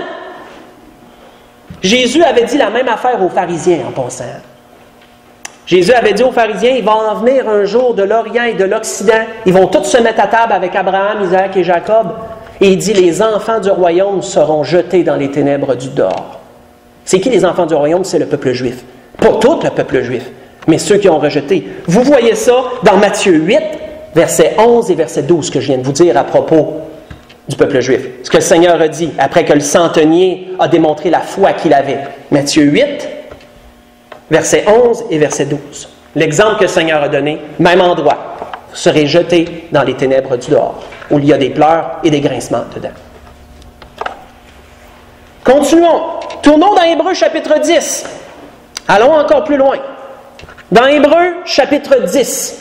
Jésus avait dit la même affaire aux pharisiens en passant. Jésus avait dit aux pharisiens, il va en venir un jour de l'Orient et de l'Occident. Ils vont tous se mettre à table avec Abraham, Isaac et Jacob. Et il dit, les enfants du royaume seront jetés dans les ténèbres du dehors. C'est qui les enfants du royaume? C'est le peuple juif. Pas tout le peuple juif, mais ceux qui ont rejeté. Vous voyez ça dans Matthieu 8, versets 11 et verset 12, que je viens de vous dire à propos du peuple juif. Ce que le Seigneur a dit, après que le centenier a démontré la foi qu'il avait. Matthieu 8, versets 11 et verset 12. L'exemple que le Seigneur a donné, même endroit, vous serez jetés dans les ténèbres du dehors, où il y a des pleurs et des grincements dedans. Continuons. Tournons dans Hébreux chapitre 10. Allons encore plus loin. Dans Hébreux chapitre 10.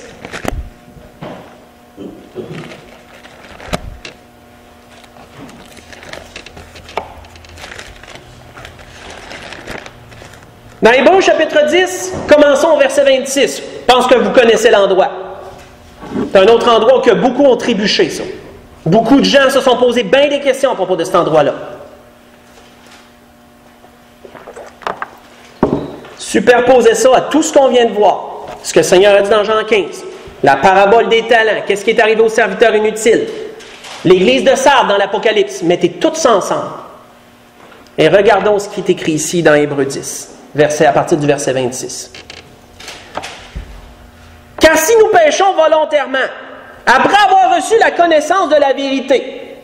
Dans Hébreux chapitre 10, commençons au verset 26. Je pense que vous connaissez l'endroit. C'est un autre endroit où beaucoup ont trébuché, ça. Beaucoup de gens se sont posés bien des questions à propos de cet endroit-là. Superposez ça à tout ce qu'on vient de voir. Ce que le Seigneur a dit dans Jean 15. La parabole des talents. Qu'est-ce qui est arrivé aux serviteurs inutiles? L'église de Sardes dans l'Apocalypse. Mettez tout ça ensemble. Et regardons ce qui est écrit ici dans Hébreux 10. À partir du verset 26. Car si nous péchons volontairement, après avoir reçu la connaissance de la vérité,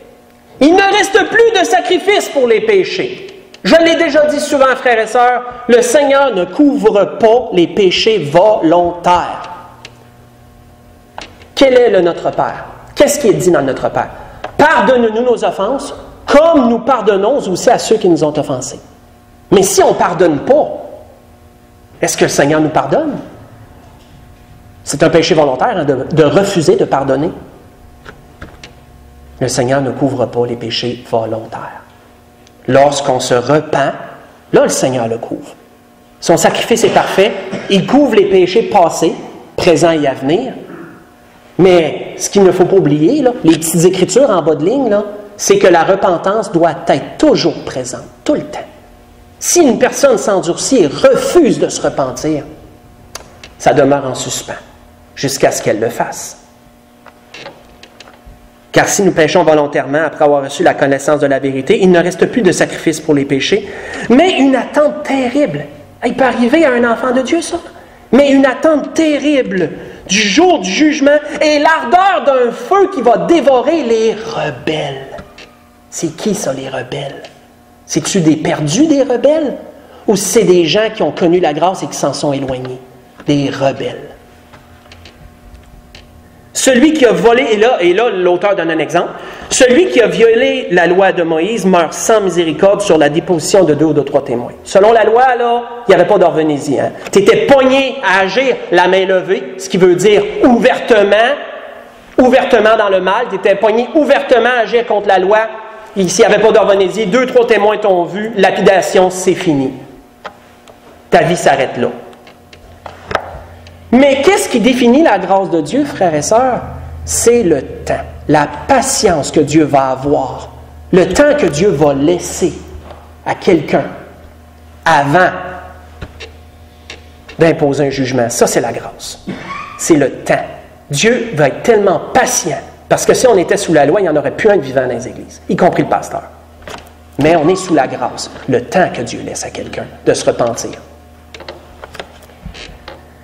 il ne reste plus de sacrifice pour les péchés. Je l'ai déjà dit souvent, frères et sœurs, le Seigneur ne couvre pas les péchés volontaires. Quel est le Notre Père? Qu'est-ce qui est dit dans le Notre Père? Pardonne-nous nos offenses, comme nous pardonnons aussi à ceux qui nous ont offensés. Mais si on ne pardonne pas, est-ce que le Seigneur nous pardonne? C'est un péché volontaire de refuser de pardonner. Le Seigneur ne couvre pas les péchés volontaires. Lorsqu'on se repent Là, le Seigneur le couvre. Son sacrifice est parfait. Il couvre les péchés passés, présents et à venir. Mais ce qu'il ne faut pas oublier, là, les petites écritures en bas de ligne, là, c'est que la repentance doit être toujours présente, tout le temps. Si une personne s'endurcit et refuse de se repentir, ça demeure en suspens jusqu'à ce qu'elle le fasse. Car si nous péchons volontairement après avoir reçu la connaissance de la vérité, il ne reste plus de sacrifice pour les péchés, mais une attente terrible. Il peut arriver à un enfant de Dieu, ça. Mais une attente terrible du jour du jugement et l'ardeur d'un feu qui va dévorer les rebelles. C'est qui ça, les rebelles? C'est-tu des perdus, des rebelles? Ou c'est des gens qui ont connu la grâce et qui s'en sont éloignés? Des rebelles. Celui qui a volé, et là l'auteur donne un exemple, celui qui a violé la loi de Moïse meurt sans miséricorde sur la déposition de 2 ou de 3 témoins. Selon la loi, là, il n'y avait pas d'orvénésie. Hein? Tu étais pogné à agir la main levée, ce qui veut dire ouvertement dans le mal, tu étais pogné ouvertement à agir contre la loi. S'il n'y avait pas d'orvénésie, 2, 3 témoins t'ont vu, lapidation, c'est fini. Ta vie s'arrête là. Mais qu'est-ce qui définit la grâce de Dieu, frères et sœurs? C'est le temps, la patience que Dieu va avoir, le temps que Dieu va laisser à quelqu'un avant d'imposer un jugement. Ça, c'est la grâce. C'est le temps. Dieu va être tellement patient, parce que si on était sous la loi, il n'y en aurait plus un de vivant dans les églises, y compris le pasteur. Mais on est sous la grâce, le temps que Dieu laisse à quelqu'un de se repentir.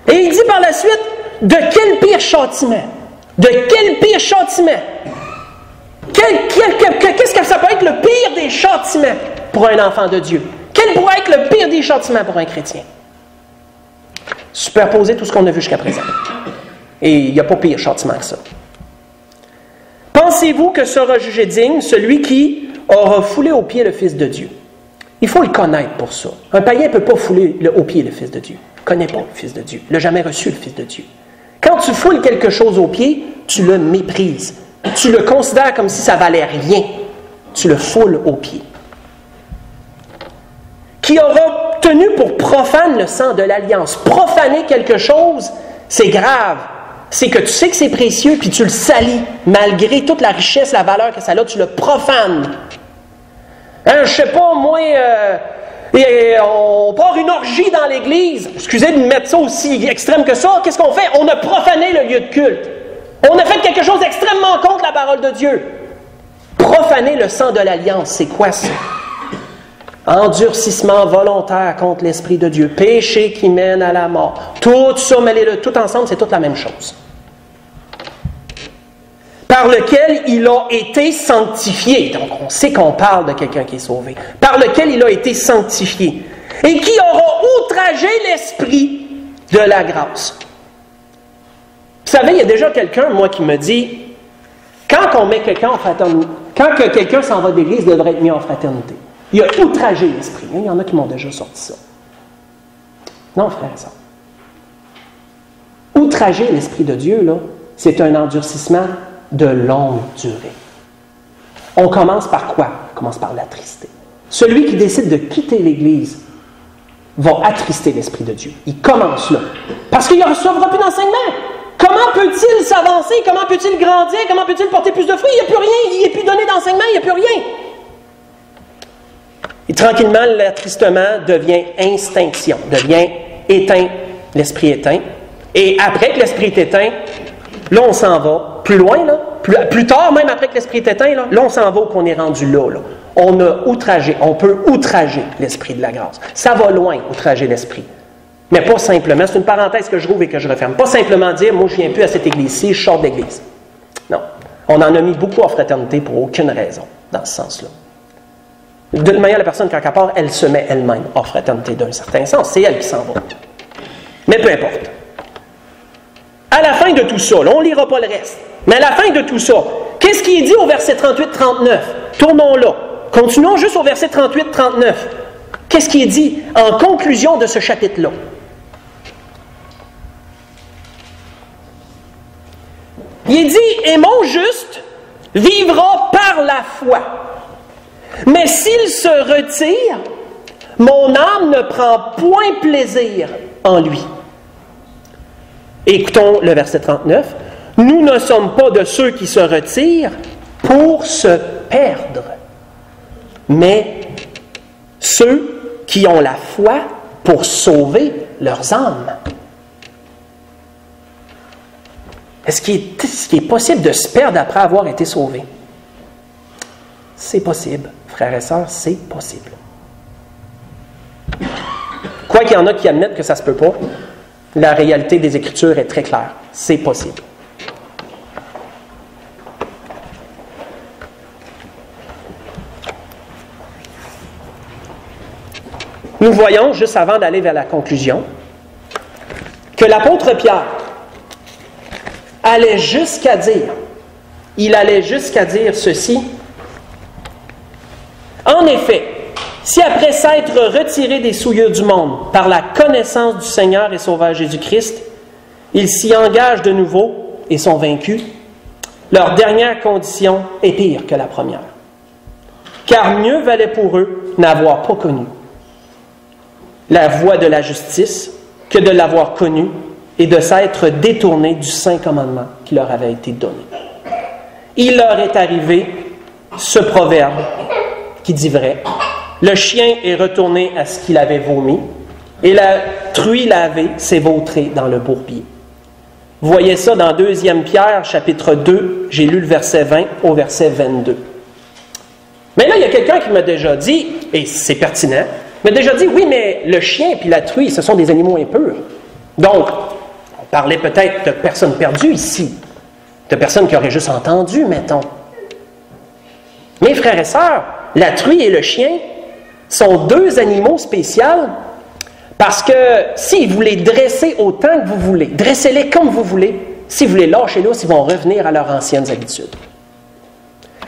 Et il dit par la suite, de quel pire châtiment? De quel pire châtiment? Qu'est-ce que ça peut être le pire des châtiments pour un enfant de Dieu? Quel pourrait être le pire des châtiments pour un chrétien? Superposer tout ce qu'on a vu jusqu'à présent. Et il n'y a pas pire châtiment que ça. Pensez-vous que sera jugé digne celui qui aura foulé aux pieds le Fils de Dieu? Il faut le connaître pour ça. Un païen ne peut pas fouler aux pieds le Fils de Dieu. Il ne connaît pas le Fils de Dieu. Il n'a jamais reçu le Fils de Dieu. Quand tu foules quelque chose aux pieds, tu le méprises. Tu le considères comme si ça valait rien. Tu le foules aux pieds. Qui aura tenu pour profane le sang de l'alliance. Profaner quelque chose, c'est grave. C'est que tu sais que c'est précieux, puis tu le salis. Malgré toute la richesse, la valeur que ça a, tu le profanes. Hein, je sais pas, moi, on part une orgie dans l'église. Excusez de mettre ça aussi extrême que ça. Qu'est-ce qu'on fait? On a profané le lieu de culte. On a fait quelque chose d'extrêmement contre la parole de Dieu. Profaner le sang de l'alliance, c'est quoi ça? Endurcissement volontaire contre l'Esprit de Dieu. Péché qui mène à la mort. Tout ça, mêlez-le tout ensemble, c'est toute la même chose. Par lequel il a été sanctifié. Donc, on sait qu'on parle de quelqu'un qui est sauvé. Par lequel il a été sanctifié. Et qui aura outragé l'esprit de la grâce. Vous savez, il y a déjà quelqu'un, moi, qui me dit, quand on met quelqu'un en fraternité, quand que quelqu'un s'en va d'église, il devrait être mis en fraternité. Il a outragé l'esprit. Il y en a qui m'ont déjà sorti ça. Non, frère et sœur. Outrager l'esprit de Dieu, là, c'est un endurcissement de longue durée. On commence par quoi? On commence par l'attrister. Celui qui décide de quitter l'Église va attrister l'Esprit de Dieu. Il commence là. Parce qu'il ne recevra plus d'enseignement. Comment peut-il s'avancer? Comment peut-il grandir? Comment peut-il porter plus de fruits? Il n'y a plus rien. Il n'y a plus donné d'enseignement. Il n'y a plus rien. Et tranquillement, l'attristement devient instinction, devient éteint. L'esprit éteint. Et après que l'esprit est éteint, là, on s'en va plus loin, là, plus tard, même après que l'esprit est éteint, là on s'en va où qu'on est rendu là. On a outragé, on peut outrager l'esprit de la grâce. Ça va loin, outrager l'esprit. Mais pas simplement, c'est une parenthèse que je rouvre et que je referme. Pas simplement dire, moi je ne viens plus à cette église-ci, je sors de l'église. Non. On en a mis beaucoup en fraternité pour aucune raison, dans ce sens-là. De toute manière, la personne, quand elle part, elle se met elle-même en fraternité d'un certain sens. C'est elle qui s'en va. Mais peu importe. À la fin de tout ça, là, on ne lira pas le reste, mais à la fin de tout ça, qu'est-ce qui est dit au verset 38-39? Tournons là. Continuons juste au verset 38-39. Qu'est-ce qui est dit en conclusion de ce chapitre-là? Il est dit, « Et mon juste vivra par la foi. Mais s'il se retire, Mon âme ne prend point plaisir en lui. Écoutons le verset 39. Nous ne sommes pas de ceux qui se retirent pour se perdre, mais ceux qui ont la foi pour sauver leurs âmes. Est-ce qu'il est possible de se perdre après avoir été sauvé? C'est possible, frères et sœurs, c'est possible. Quoi qu'il y en a qui admettent que ça ne se peut pas, la réalité des Écritures est très claire. C'est possible. Nous voyons, juste avant d'aller vers la conclusion, que l'apôtre Pierre allait jusqu'à dire ceci. En effet, si après s'être retirés des souillures du monde par la connaissance du Seigneur et Sauveur Jésus-Christ, ils s'y engagent de nouveau et sont vaincus, leur dernière condition est pire que la première. Car mieux valait pour eux n'avoir pas connu la voie de la justice que de l'avoir connue et de s'être détournés du saint commandement qui leur avait été donné. Il leur est arrivé ce proverbe qui dit vrai. Le chien est retourné à ce qu'il avait vomi, et la truie lavée s'est vautrée dans le bourbier. Vous voyez ça dans 2 Pierre, chapitre 2, j'ai lu le verset 20 au verset 22. Mais là, il y a quelqu'un qui m'a déjà dit, et c'est pertinent, m'a déjà dit, oui, mais le chien et la truie, ce sont des animaux impurs. Donc, on parlait peut-être de personnes perdues ici, de personnes qui auraient juste entendu, mettons. Mes frères et sœurs, la truie et le chien sont 2 animaux spéciaux parce que si vous les dressez autant que vous voulez, dressez-les comme vous voulez, si vous les lâchez là, ils vont revenir à leurs anciennes habitudes.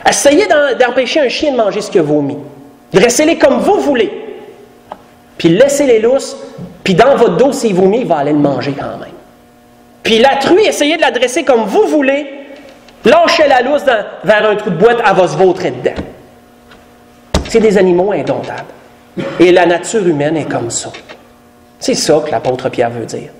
Essayez d'empêcher un chien de manger ce qu'il a vomi. Dressez-les comme vous voulez. Puis laissez-les lousses, puis dans votre dos, s'il vomit, il va aller le manger quand même. Puis la truie, essayez de la dresser comme vous voulez, lâchez la lousse vers un trou de boîte, elle va se vautrer dedans. C'est des animaux indomptables. Et la nature humaine est comme ça. C'est ça que l'apôtre Pierre veut dire.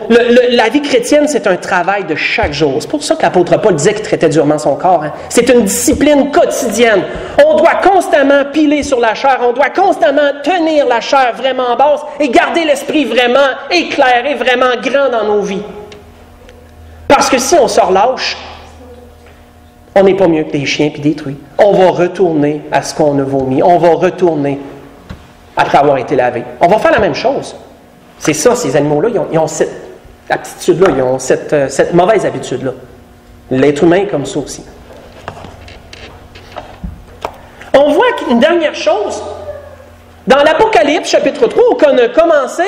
La vie chrétienne, c'est un travail de chaque jour. C'est pour ça que l'apôtre Paul disait qu'il traitait durement son corps. Hein. C'est une discipline quotidienne. On doit constamment piler sur la chair. On doit constamment tenir la chair vraiment basse et garder l'esprit vraiment éclairé, vraiment grand dans nos vies. Parce que si on se relâche, on n'est pas mieux que des chiens et des truies. On va retourner à ce qu'on a vomi. On va retourner après avoir été lavé. On va faire la même chose. C'est ça, ces animaux-là, ils ont cette aptitude-là, ils ont cette mauvaise habitude-là. L'être humain est comme ça aussi. On voit une dernière chose. Dans l'Apocalypse, chapitre 3, où on a commencé,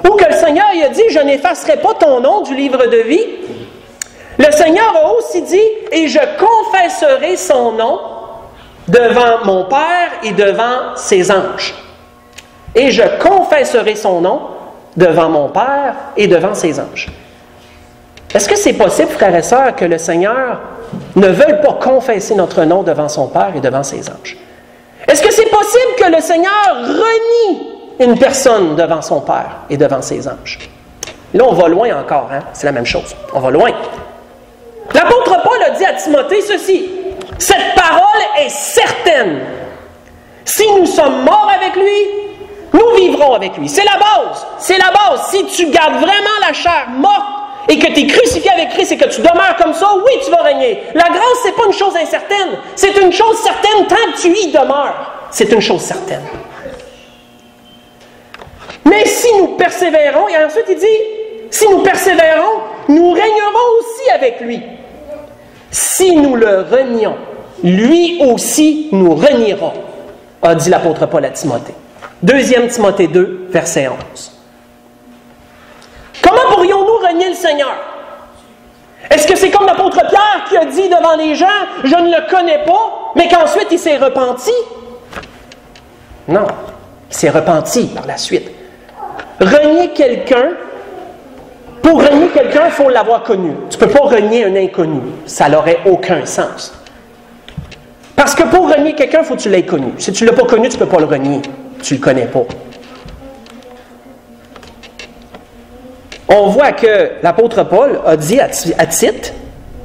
où que le Seigneur il a dit « Je n'effacerai pas ton nom du livre de vie », le Seigneur a aussi dit « Et je confesserai son nom devant mon Père et devant ses anges. » Et je confesserai son nom devant mon Père et devant ses anges. Est-ce que c'est possible, frères et sœurs, que le Seigneur ne veuille pas confesser notre nom devant son Père et devant ses anges? Est-ce que c'est possible que le Seigneur renie une personne devant son Père et devant ses anges? Là, on va loin encore, hein? C'est la même chose. On va loin. L'apôtre Paul a dit à Timothée ceci, « Cette parole est certaine. Si nous sommes morts avec lui, nous vivrons avec lui. » C'est la base. C'est la base. Si tu gardes vraiment la chair morte et que tu es crucifié avec Christ et que tu demeures comme ça, oui, tu vas régner. La grâce, ce n'est pas une chose incertaine. C'est une chose certaine tant que tu y demeures. C'est une chose certaine. Mais si nous persévérons, et ensuite il dit, si nous persévérons, nous régnerons aussi avec lui. Si nous le renions, lui aussi nous reniera, a dit l'apôtre Paul à Timothée. 2 Timothée 2, verset 11. Comment pourrions-nous renier le Seigneur? Est-ce que c'est comme l'apôtre Pierre qui a dit devant les gens, « Je ne le connais pas », mais qu'ensuite il s'est repenti? Non, il s'est repenti par la suite. Renier quelqu'un, pour renier quelqu'un, il faut l'avoir connu. Tu ne peux pas renier un inconnu. Ça n'aurait aucun sens. Parce que pour renier quelqu'un, il faut que tu l'aies connu. Si tu ne l'as pas connu, tu ne peux pas le renier. Tu ne le connais pas. On voit que l'apôtre Paul a dit à Tite,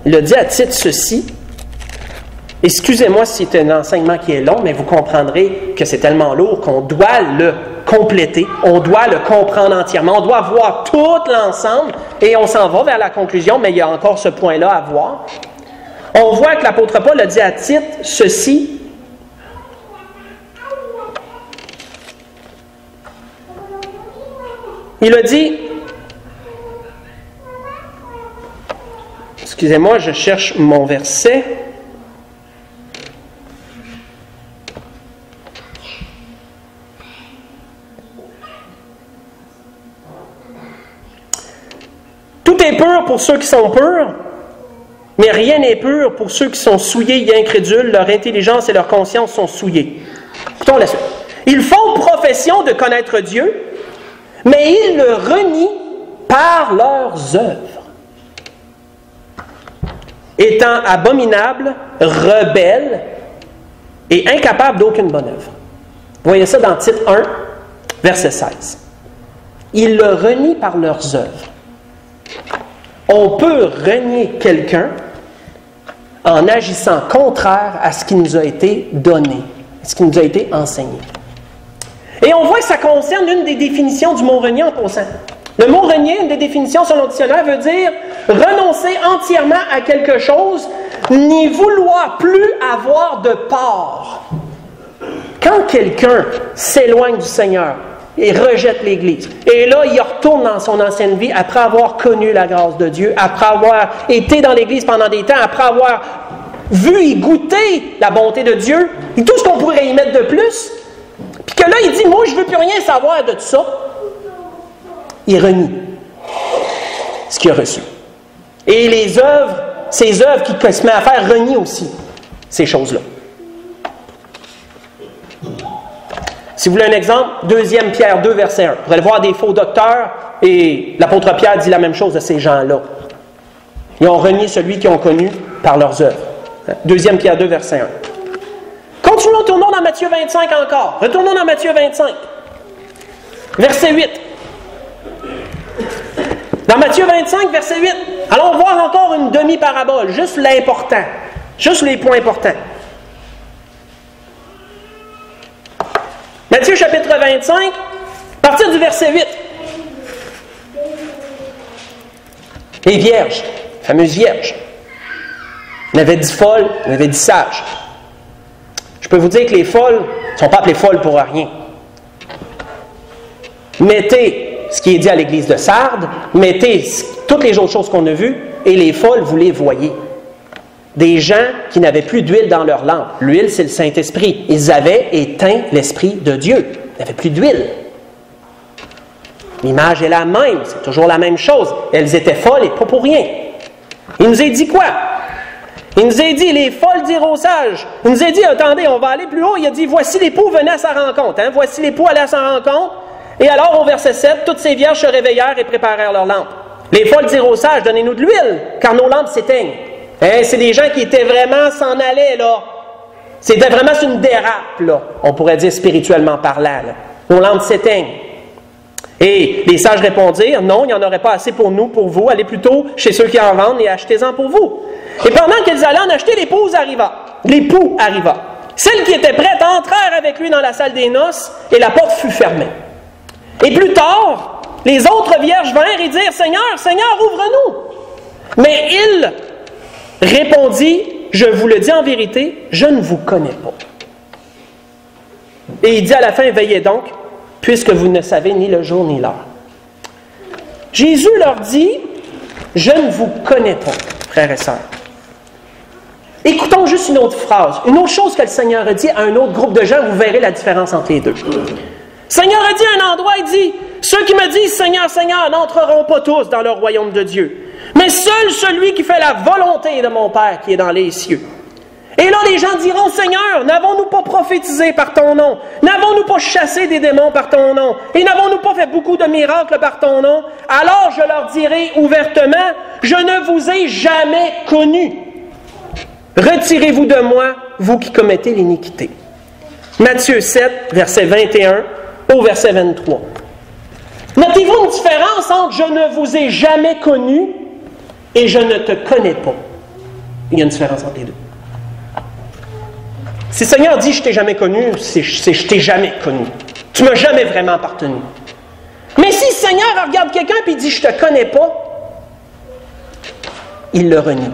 il a dit à Tite ceci. Excusez-moi si c'est un enseignement qui est long, mais vous comprendrez que c'est tellement lourd qu'on doit le compléter, on doit le comprendre entièrement, on doit voir tout l'ensemble, et on s'en va vers la conclusion, mais il y a encore ce point-là à voir. On voit que l'apôtre Paul a dit à Tite ceci. Il a dit, excusez-moi, je cherche mon verset. Tout est pur pour ceux qui sont purs, mais rien n'est pur pour ceux qui sont souillés et incrédules. Leur intelligence et leur conscience sont souillées. Écoutons la suite. Ils font profession de connaître Dieu, mais ils le renient par leurs œuvres. Étant abominables, rebelles et incapables d'aucune bonne œuvre. Vous voyez ça dans Tite 1, verset 16. Ils le renient par leurs œuvres. On peut renier quelqu'un en agissant contraire à ce qui nous a été donné, à ce qui nous a été enseigné. Et on voit que ça concerne une des définitions du mot renier en passant. Le mot renier, une des définitions selon le dictionnaire, veut dire renoncer entièrement à quelque chose, n'y vouloir plus avoir de part. Quand quelqu'un s'éloigne du Seigneur et rejette l'Église, et là, il retourne dans son ancienne vie après avoir connu la grâce de Dieu, après avoir été dans l'Église pendant des temps, après avoir vu et goûté la bonté de Dieu, et tout ce qu'on pourrait y mettre de plus, puis que là, il dit, moi, je ne veux plus rien savoir de tout ça. Il renie ce qu'il a reçu. Et les œuvres, ces œuvres qu'il se met à faire, renient aussi ces choses-là. Si vous voulez un exemple, 2 Pierre 2, verset 1. Vous allez voir des faux docteurs, et l'apôtre Pierre dit la même chose à ces gens-là. Ils ont renié celui qu'ils ont connu par leurs œuvres. 2 Pierre 2, verset 1. Continuons, retournons dans Matthieu 25 encore. Retournons dans Matthieu 25. Verset 8. Dans Matthieu 25, verset 8, allons voir encore une demi-parabole, juste l'important, juste les points importants. Matthieu chapitre 25, à partir du verset 8. Les vierges, les fameuses vierges. Il y en avait 10 folles, il y en avait 10 sages. Je peux vous dire que les folles ne sont pas appelées folles pour rien. Mettez ce qui est dit à l'église de Sardes, mettez toutes les autres choses qu'on a vues, et les folles, vous les voyez. Des gens qui n'avaient plus d'huile dans leur lampe. L'huile, c'est le Saint-Esprit. Ils avaient éteint l'Esprit de Dieu. Ils n'avaient plus d'huile. L'image est la même, c'est toujours la même chose. Elles étaient folles et pas pour rien. Il nous a dit quoi? Il nous a dit, les folles dirent aux sages. Il nous a dit, attendez, on va aller plus haut. Il a dit, voici l'époux venait à sa rencontre. Hein? Voici l'époux allait à sa rencontre. Et alors, au verset 7, toutes ces vierges se réveillèrent et préparèrent leurs lampes. Les folles dirent aux sages, donnez-nous de l'huile, car nos lampes s'éteignent. Hein? C'est des gens qui étaient vraiment s'en allaient, là. C'était vraiment sur une dérape, là. On pourrait dire spirituellement parlant, là. Nos lampes s'éteignent. Et les sages répondirent, non, il n'y en aurait pas assez pour nous, pour vous. Allez plutôt chez ceux qui en vendent et achetez-en pour vous. Et pendant qu'ils allaient en acheter, l'époux arriva. Celles qui étaient prêtes entrèrent avec lui dans la salle des noces et la porte fut fermée. Et plus tard, les autres vierges vinrent et dirent, Seigneur, Seigneur, ouvre-nous. Mais il répondit, je vous le dis en vérité, je ne vous connais pas. Et il dit à la fin, veillez donc, puisque vous ne savez ni le jour ni l'heure. Jésus leur dit, je ne vous connais pas, frères et sœurs. Écoutons juste une autre phrase, une autre chose que le Seigneur a dit à un autre groupe de gens, vous verrez la différence entre les deux. Le Seigneur a dit à un endroit, il dit, ceux qui me disent Seigneur, Seigneur n'entreront pas tous dans le royaume de Dieu, mais seul celui qui fait la volonté de mon Père qui est dans les cieux. Et là, les gens diront, Seigneur, n'avons-nous pas prophétisé par ton nom? N'avons-nous pas chassé des démons par ton nom? Et n'avons-nous pas fait beaucoup de miracles par ton nom? Alors je leur dirai ouvertement, je ne vous ai jamais connus. Retirez-vous de moi, vous qui commettez l'iniquité. Matthieu 7, verset 21 au verset 23. Notez-vous une différence entre « je ne vous ai jamais connu » et « je ne te connais pas ». Il y a une différence entre les deux. Si le Seigneur dit « je t'ai jamais connu », c'est « je t'ai jamais connu ». Tu m'as jamais vraiment appartenu. Mais si le Seigneur regarde quelqu'un et dit « je te connais pas », il le renie.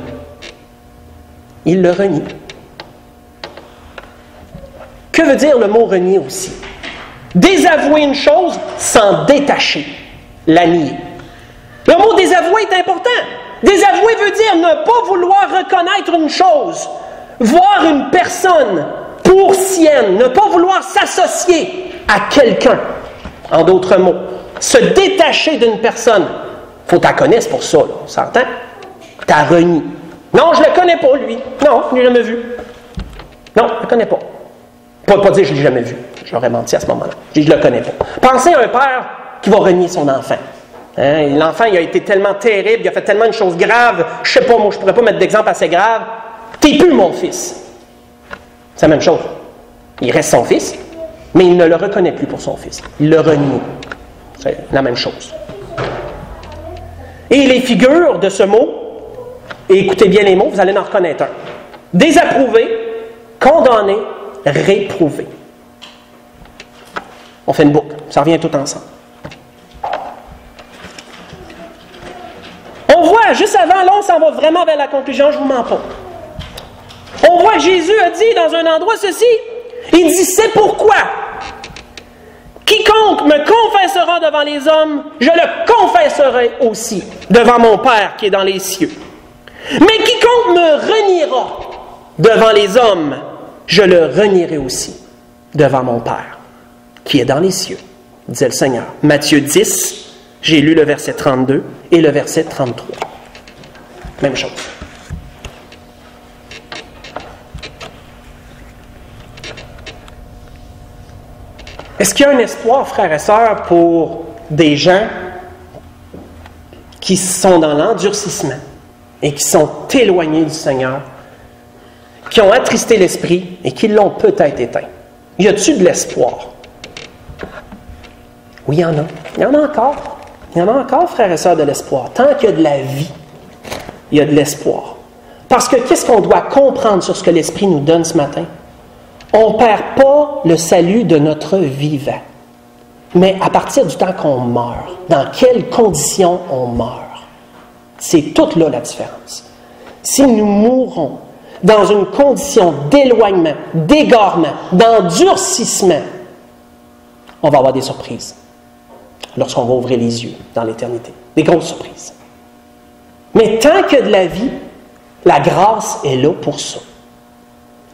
Il le renie. Que veut dire le mot renier aussi? Désavouer une chose, s'en détacher, la nier. Le mot désavouer est important. Désavouer veut dire ne pas vouloir reconnaître une chose, voir une personne pour sienne, ne pas vouloir s'associer à quelqu'un. En d'autres mots, se détacher d'une personne. Il faut que tu la connaisses pour ça, là, on s'entend? Tu as renié. Non, je ne le connais pas, lui. Non, je ne l'ai jamais vu. Non, je ne le connais pas. Pas dire que je ne l'ai jamais vu. J'aurais menti à ce moment-là. Je ne le connais pas. Pensez à un père qui va renier son enfant. Hein? L'enfant, il a été tellement terrible, il a fait tellement de choses graves. Je ne sais pas, moi, je ne pourrais pas mettre d'exemple assez grave. Tu n'es plus mon fils. C'est la même chose. Il reste son fils, mais il ne le reconnaît plus pour son fils. Il le renie. C'est la même chose. Et les figures de ce mot, et écoutez bien les mots, vous allez en reconnaître un. Désapprouvé, condamné, réprouvé. On fait une boucle, ça revient tout ensemble. On voit, juste avant, là, on s'en va vraiment vers la conclusion, je ne vous mens pas. On voit que Jésus a dit dans un endroit ceci, il dit, c'est pourquoi quiconque me confessera devant les hommes, je le confesserai aussi devant mon Père qui est dans les cieux. Mais quiconque me reniera devant les hommes, je le renierai aussi devant mon Père qui est dans les cieux, disait le Seigneur. Matthieu 10, j'ai lu le verset 32 et le verset 33. Même chose. Est-ce qu'il y a un espoir, frères et sœurs, pour des gens qui sont dans l'endurcissement et qui sont éloignés du Seigneur, qui ont attristé l'Esprit et qui l'ont peut-être éteint? Y a-t-il de l'espoir? Oui, il y en a. Il y en a encore. Il y en a encore, frères et sœurs, de l'espoir. Tant qu'il y a de la vie, il y a de l'espoir. Parce que qu'est-ce qu'on doit comprendre sur ce que l'Esprit nous donne ce matin? On ne perd pas le salut de notre vivant. Mais à partir du temps qu'on meurt, dans quelles conditions on meurt? C'est toute là la différence. Si nous mourons dans une condition d'éloignement, d'égarement, d'endurcissement, on va avoir des surprises lorsqu'on va ouvrir les yeux dans l'éternité. Des grosses surprises. Mais tant qu'il y a de la vie, la grâce est là pour ça.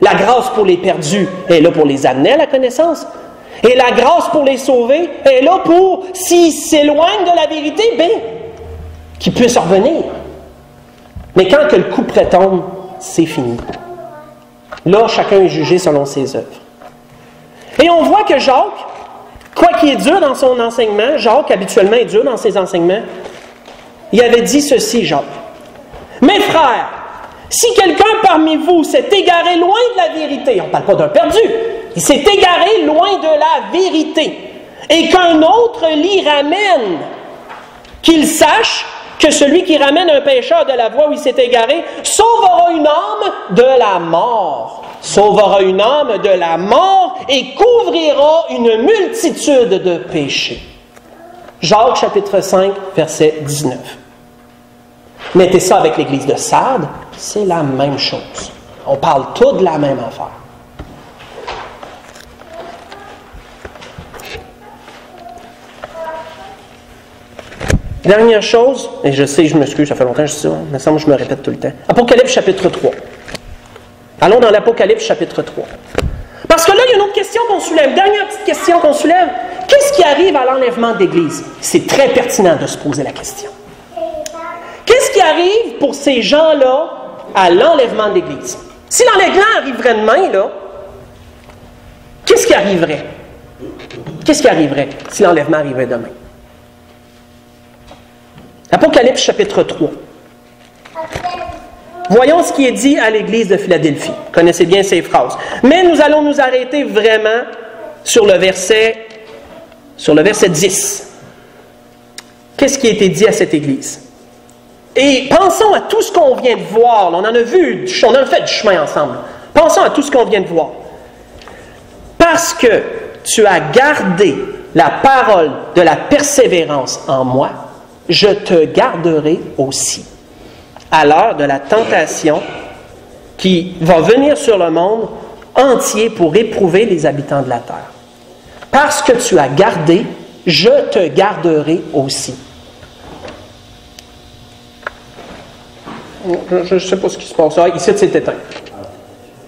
La grâce pour les perdus est là pour les amener à la connaissance. Et la grâce pour les sauver est là pour, s'ils s'éloignent de la vérité, bien, qu'ils puissent revenir. Mais quand que le coup près tombe, c'est fini. Là, chacun est jugé selon ses œuvres. Et on voit que Jacques, quoi qu'il est dur dans son enseignement, Jacques habituellement est dur dans ses enseignements, il avait dit ceci, Jacques. Mes frères, si quelqu'un parmi vous s'est égaré loin de la vérité, on ne parle pas d'un perdu, il s'est égaré loin de la vérité, et qu'un autre l'y ramène, qu'il sache que celui qui ramène un pécheur de la voie où il s'est égaré sauvera une âme de la mort. Sauvera une âme de la mort et couvrira une multitude de péchés. Jacques chapitre 5, verset 19. Mettez ça avec l'église de Sardes, c'est la même chose. On parle tous de la même affaire. Dernière chose, et je sais, je m'excuse, ça fait longtemps que je dis ça, mais il me semble que je me répète tout le temps. Apocalypse chapitre 3. Allons dans l'Apocalypse chapitre 3. Parce que là, il y a une autre question qu'on soulève. Dernière petite question qu'on soulève. Qu'est-ce qui arrive à l'enlèvement de l'Église? C'est très pertinent de se poser la question. Qu'est-ce qui arrive pour ces gens-là à l'enlèvement de l'Église? Si l'enlèvement arriverait demain, là, qu'est-ce qui arriverait? Qu'est-ce qui arriverait si l'enlèvement arrivait demain? Apocalypse chapitre 3. Voyons ce qui est dit à l'Église de Philadelphie. Vous connaissez bien ces phrases. Mais nous allons nous arrêter vraiment sur le verset 10. Qu'est-ce qui a été dit à cette Église? Et pensons à tout ce qu'on vient de voir. On en a vu, on a fait du chemin ensemble. Pensons à tout ce qu'on vient de voir. Parce que tu as gardé la parole de la persévérance en moi, je te garderai aussi. À l'heure de la tentation qui va venir sur le monde entier pour éprouver les habitants de la terre. Parce que tu as gardé, je te garderai aussi. Je ne sais pas ce qui se passe. Ici, c'est éteint.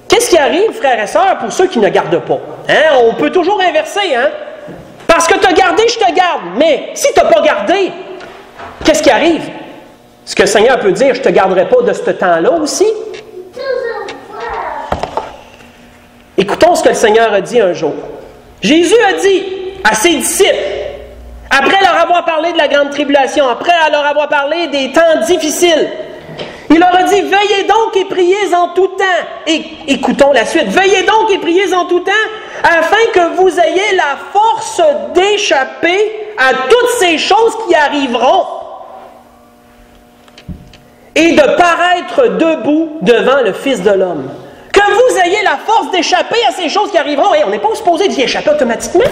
Qu'est-ce qui arrive, frères et sœurs, pour ceux qui ne gardent pas? Hein? On peut toujours inverser. Hein? Parce que tu as gardé, je te garde. Mais si tu n'as pas gardé, qu'est-ce qui arrive? Ce que le Seigneur peut dire, je ne te garderai pas de ce temps-là aussi. Écoutons ce que le Seigneur a dit un jour. Jésus a dit à ses disciples, après leur avoir parlé de la grande tribulation, après leur avoir parlé des temps difficiles, il leur a dit, veillez donc et priez en tout temps. Et écoutons la suite. Veillez donc et priez en tout temps, afin que vous ayez la force d'échapper à toutes ces choses qui arriveront et de paraître debout devant le Fils de l'homme. Que vous ayez la force d'échapper à ces choses qui arriveront. Hey, on n'est pas supposé d'y échapper automatiquement.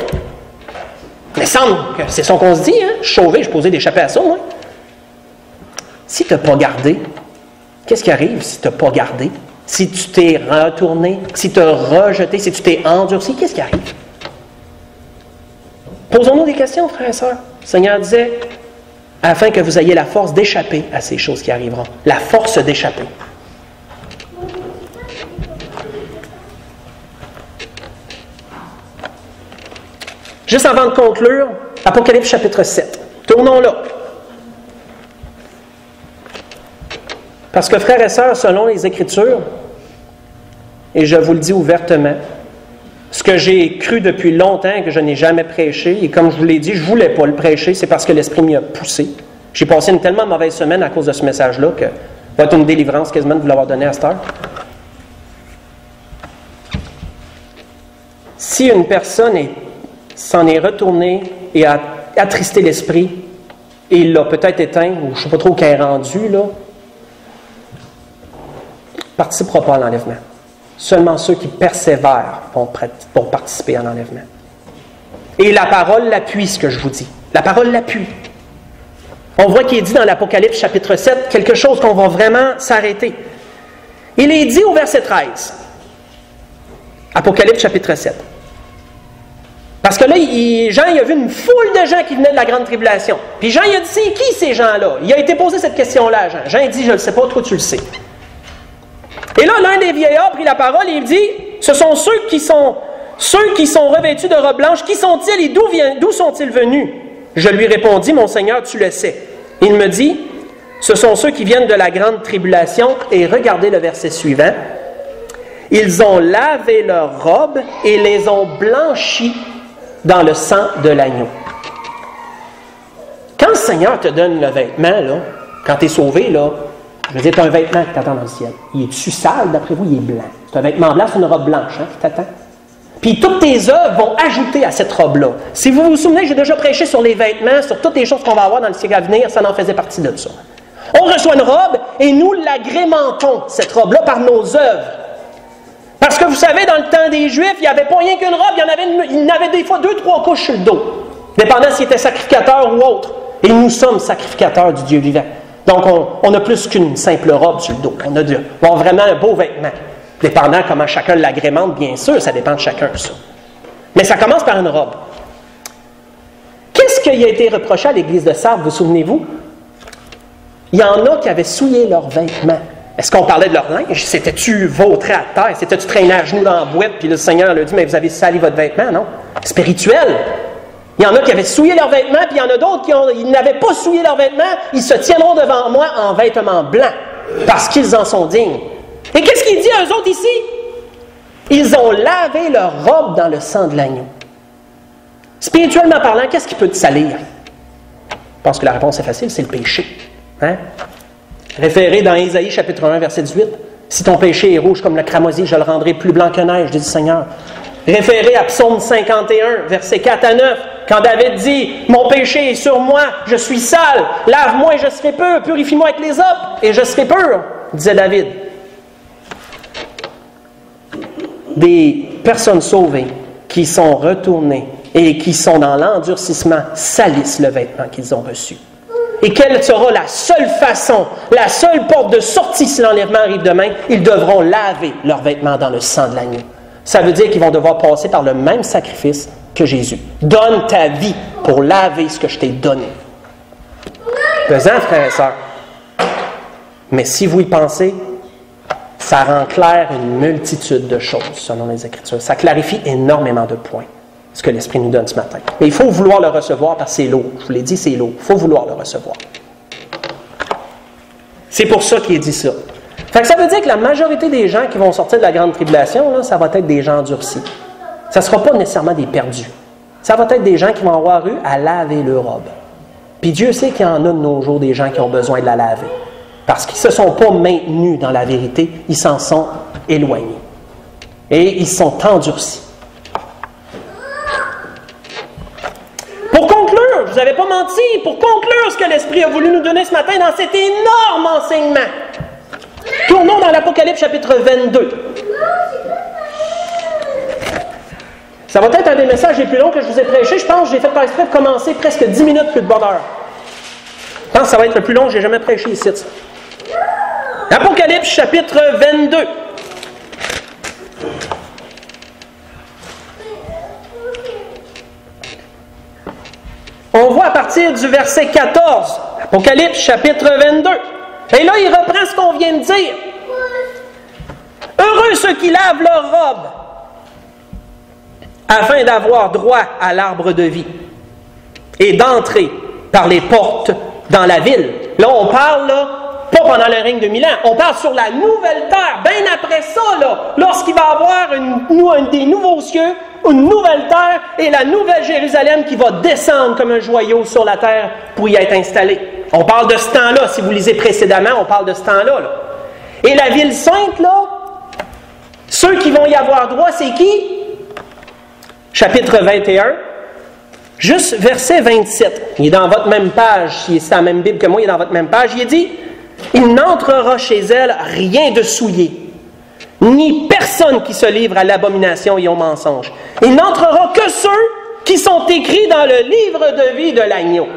Mais il semble que c'est ça qu'on se dit. Hein? Je suis sauvé, je suis supposé d'échapper à ça, moi. Si tu n'as pas gardé, qu'est-ce qui arrive si tu n'as pas gardé? Si tu t'es retourné, si tu as rejeté, si tu t'es endurci, qu'est-ce qui arrive? Posons-nous des questions, frères et sœurs. Le Seigneur disait, afin que vous ayez la force d'échapper à ces choses qui arriveront. La force d'échapper. Juste avant de conclure, Apocalypse chapitre 7. Tournons là. Parce que, frères et sœurs, selon les Écritures, et je vous le dis ouvertement, ce que j'ai cru depuis longtemps, que je n'ai jamais prêché, et comme je vous l'ai dit, je ne voulais pas le prêcher, c'est parce que l'Esprit m'y a poussé. J'ai passé une tellement mauvaise semaine à cause de ce message-là que ça va être une délivrance quasiment de vous l'avoir donné à cette heure. Si une personne s'en est retournée et a attristé l'Esprit, et il l'a peut-être éteint, ou je ne sais pas trop où qu'elle est rendue, là, participera pas à l'enlèvement. Seulement ceux qui persévèrent vont participer à l'enlèvement. Et la parole l'appuie, ce que je vous dis. La parole l'appuie. On voit qu'il est dit dans l'Apocalypse chapitre 7 quelque chose qu'on va vraiment s'arrêter. Il est dit au verset 13. Apocalypse chapitre 7. Parce que là, Jean il a vu une foule de gens qui venaient de la grande tribulation. Puis Jean il a dit, c'est qui ces gens-là? Il a été posé cette question-là à Jean. Jean il dit, je ne le sais pas, toi tu le sais. Et là, l'un des vieillards prit la parole et il dit, ce sont ceux qui sont revêtus de robes blanches. Qui sont-ils et d'où sont-ils venus? Je lui répondis, mon Seigneur, tu le sais. Il me dit, ce sont ceux qui viennent de la grande tribulation. Et regardez le verset suivant. Ils ont lavé leurs robes et les ont blanchies dans le sang de l'agneau. Quand le Seigneur te donne le vêtement, là, quand tu es sauvé, là, je veux dire, tu as un vêtement qui t'attend dans le ciel. Il est-tu sale, d'après vous? Il est blanc. C'est un vêtement blanc, c'est une robe blanche qui t'attend. Puis toutes tes œuvres vont ajouter à cette robe-là. Si vous vous souvenez, j'ai déjà prêché sur les vêtements, sur toutes les choses qu'on va avoir dans le siècle à venir, ça en faisait partie de ça. On reçoit une robe et nous l'agrémentons, cette robe-là, par nos œuvres. Parce que vous savez, dans le temps des Juifs, il n'y avait pas rien qu'une robe, il y en avait des fois 2-3 couches sur le dos, dépendant s'il était sacrificateur ou autre. Et nous sommes sacrificateurs du Dieu vivant. Donc, on n'a plus qu'une simple robe sur le dos. On a vraiment un beau vêtement. Dépendant comment chacun l'agrémente, bien sûr, ça dépend de chacun, ça. Mais ça commence par une robe. Qu'est-ce qui a été reproché à l'église de Sardes, vous souvenez-vous? Il y en a qui avaient souillé leurs vêtements. Est-ce qu'on parlait de leur linge? C'était-tu vautré à terre? C'était-tu traîné à genoux dans la boîte? Puis le Seigneur leur dit, mais vous avez sali votre vêtement, non? Spirituel. Il y en a qui avaient souillé leurs vêtements, puis il y en a d'autres qui n'avaient pas souillé leurs vêtements. Ils se tiendront devant moi en vêtements blancs, parce qu'ils en sont dignes. Et qu'est-ce qu'il dit à eux autres ici? Ils ont lavé leur robe dans le sang de l'agneau. Spirituellement parlant, qu'est-ce qui peut te salir? Je pense que la réponse est facile, c'est le péché. Hein? Référé dans Ésaïe chapitre 1, verset 18. Si ton péché est rouge comme le cramoisi, je le rendrai plus blanc que neige, dit le Seigneur. Référé à Psaume 51, versets 4 à 9, quand David dit « Mon péché est sur moi, je suis sale, lave-moi et je serai pur, purifie-moi avec les ôtres et je serai pur », disait David. Des personnes sauvées qui sont retournées et qui sont dans l'endurcissement salissent le vêtement qu'ils ont reçu. Et quelle sera la seule façon, la seule porte de sortie si l'enlèvement arrive demain? Ils devront laver leurs vêtements dans le sang de l'agneau. Ça veut dire qu'ils vont devoir passer par le même sacrifice que Jésus. Donne ta vie pour laver ce que je t'ai donné. Pesant, frères et sœurs. Mais si vous y pensez, ça rend clair une multitude de choses selon les Écritures. Ça clarifie énormément de points, ce que l'Esprit nous donne ce matin. Mais il faut vouloir le recevoir parce que c'est lourd. Je vous l'ai dit, c'est lourd. Il faut vouloir le recevoir. C'est pour ça qu'il est dit ça. Fait que ça veut dire que la majorité des gens qui vont sortir de la grande tribulation, là, ça va être des gens endurcis. Ça ne sera pas nécessairement des perdus. Ça va être des gens qui vont avoir eu à laver leur robe. Puis Dieu sait qu'il y en a de nos jours des gens qui ont besoin de la laver. Parce qu'ils ne se sont pas maintenus dans la vérité, ils s'en sont éloignés. Et ils sont endurcis. Pour conclure, je ne vous avais pas menti, pour conclure ce que l'Esprit a voulu nous donner ce matin dans cet énorme enseignement. Tournons dans l'Apocalypse chapitre 22. Ça va être un des messages les plus longs que je vous ai prêché. Je pense que j'ai fait par exprès de commencer presque 10 minutes plus de bonne heure. Je pense que ça va être le plus long que j'ai jamais prêché ici. Apocalypse chapitre 22. On voit à partir du verset 14, Apocalypse chapitre 22. Et là, il reprend ce qu'on vient de dire. Heureux ceux qui lavent leurs robes, afin d'avoir droit à l'arbre de vie et d'entrer par les portes dans la ville. Là, on parle, là, pas pendant le règne de 1000 ans, on parle sur la nouvelle terre, bien après ça, là, lorsqu'il va y avoir des nouveaux cieux, une nouvelle terre et la nouvelle Jérusalem qui va descendre comme un joyau sur la terre pour y être installée. On parle de ce temps-là, si vous lisez précédemment, on parle de ce temps-là. Là. Et la ville sainte, là, ceux qui vont y avoir droit, c'est qui? Chapitre 21, juste verset 27. Il est dans votre même page, si c'est la même Bible que moi, il est dans votre même page. Il est dit, « Il n'entrera chez elle rien de souillé, ni personne qui se livre à l'abomination et au mensonge. Il n'entrera que ceux qui sont écrits dans le livre de vie de l'agneau. »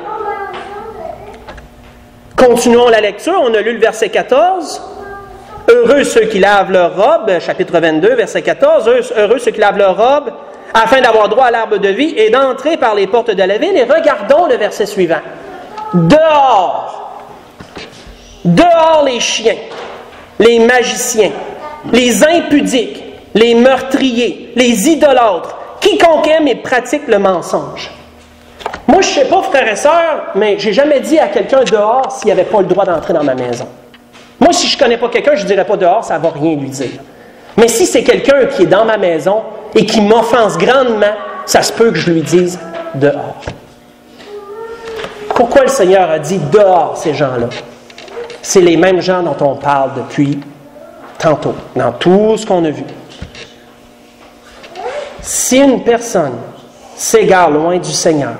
Continuons la lecture, on a lu le verset 14. « Heureux ceux qui lavent leur robe » chapitre 22, verset 14. « Heureux ceux qui lavent leur robe, afin d'avoir droit à l'arbre de vie et d'entrer par les portes de la ville. » Et regardons le verset suivant. « Dehors, dehors les chiens, les magiciens, les impudiques, les meurtriers, les idolâtres, quiconque aime et pratique le mensonge. » Moi, je ne sais pas, frères et sœurs, mais j'ai jamais dit à quelqu'un dehors s'il n'avait pas le droit d'entrer dans ma maison. Moi, si je ne connais pas quelqu'un, je ne dirais pas dehors, ça ne va rien lui dire. Mais si c'est quelqu'un qui est dans ma maison et qui m'offense grandement, ça se peut que je lui dise dehors. Pourquoi le Seigneur a dit dehors ces gens-là? C'est les mêmes gens dont on parle depuis tantôt, dans tout ce qu'on a vu. Si une personne s'égare loin du Seigneur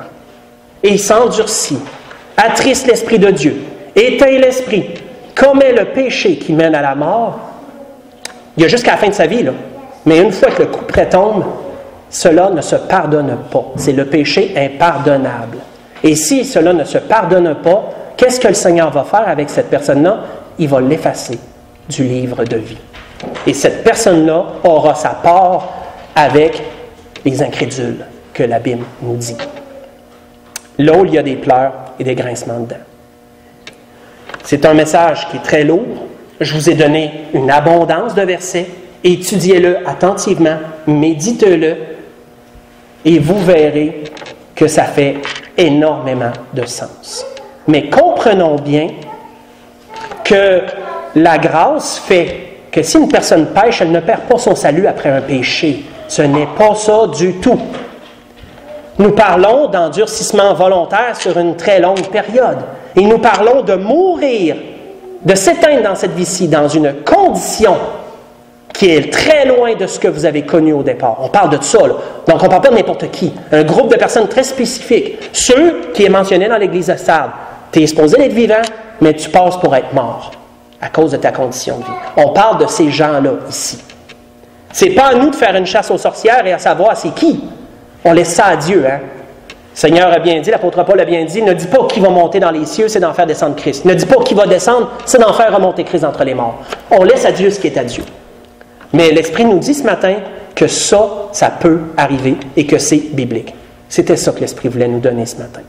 et s'endurcit, attriste l'Esprit de Dieu, éteint l'Esprit, commet le péché qui mène à la mort, il y a jusqu'à la fin de sa vie, là. Mais une fois que le couperet tombe, cela ne se pardonne pas. C'est le péché impardonnable. Et si cela ne se pardonne pas, qu'est-ce que le Seigneur va faire avec cette personne-là? Il va l'effacer du livre de vie. Et cette personne-là aura sa part avec les incrédules que la Bible nous dit. Là où il y a des pleurs et des grincements dedans. C'est un message qui est très lourd. Je vous ai donné une abondance de versets. Étudiez-le attentivement, méditez-le, et vous verrez que ça fait énormément de sens. Mais comprenons bien que la grâce fait que si une personne pêche, elle ne perd pas son salut après un péché. Ce n'est pas ça du tout. Nous parlons d'endurcissement volontaire sur une très longue période. Et nous parlons de mourir de s'éteindre dans cette vie-ci, dans une condition qui est très loin de ce que vous avez connu au départ. On parle de ça, là. Donc, on ne parle pas de n'importe qui. Un groupe de personnes très spécifiques. Ceux qui est mentionné dans l'Église de Sardes. Tu es supposé d'être vivant, mais tu passes pour être mort à cause de ta condition de vie. On parle de ces gens-là ici. C'est pas à nous de faire une chasse aux sorcières et à savoir c'est qui. On laisse ça à Dieu, hein. Le Seigneur a bien dit, l'apôtre Paul a bien dit, ne dis pas qui va monter dans les cieux, c'est d'en faire descendre Christ. Ne dis pas qui va descendre, c'est d'en faire remonter Christ entre les morts. On laisse à Dieu ce qui est à Dieu. Mais l'Esprit nous dit ce matin que ça peut arriver et que c'est biblique. C'était ça que l'Esprit voulait nous donner ce matin.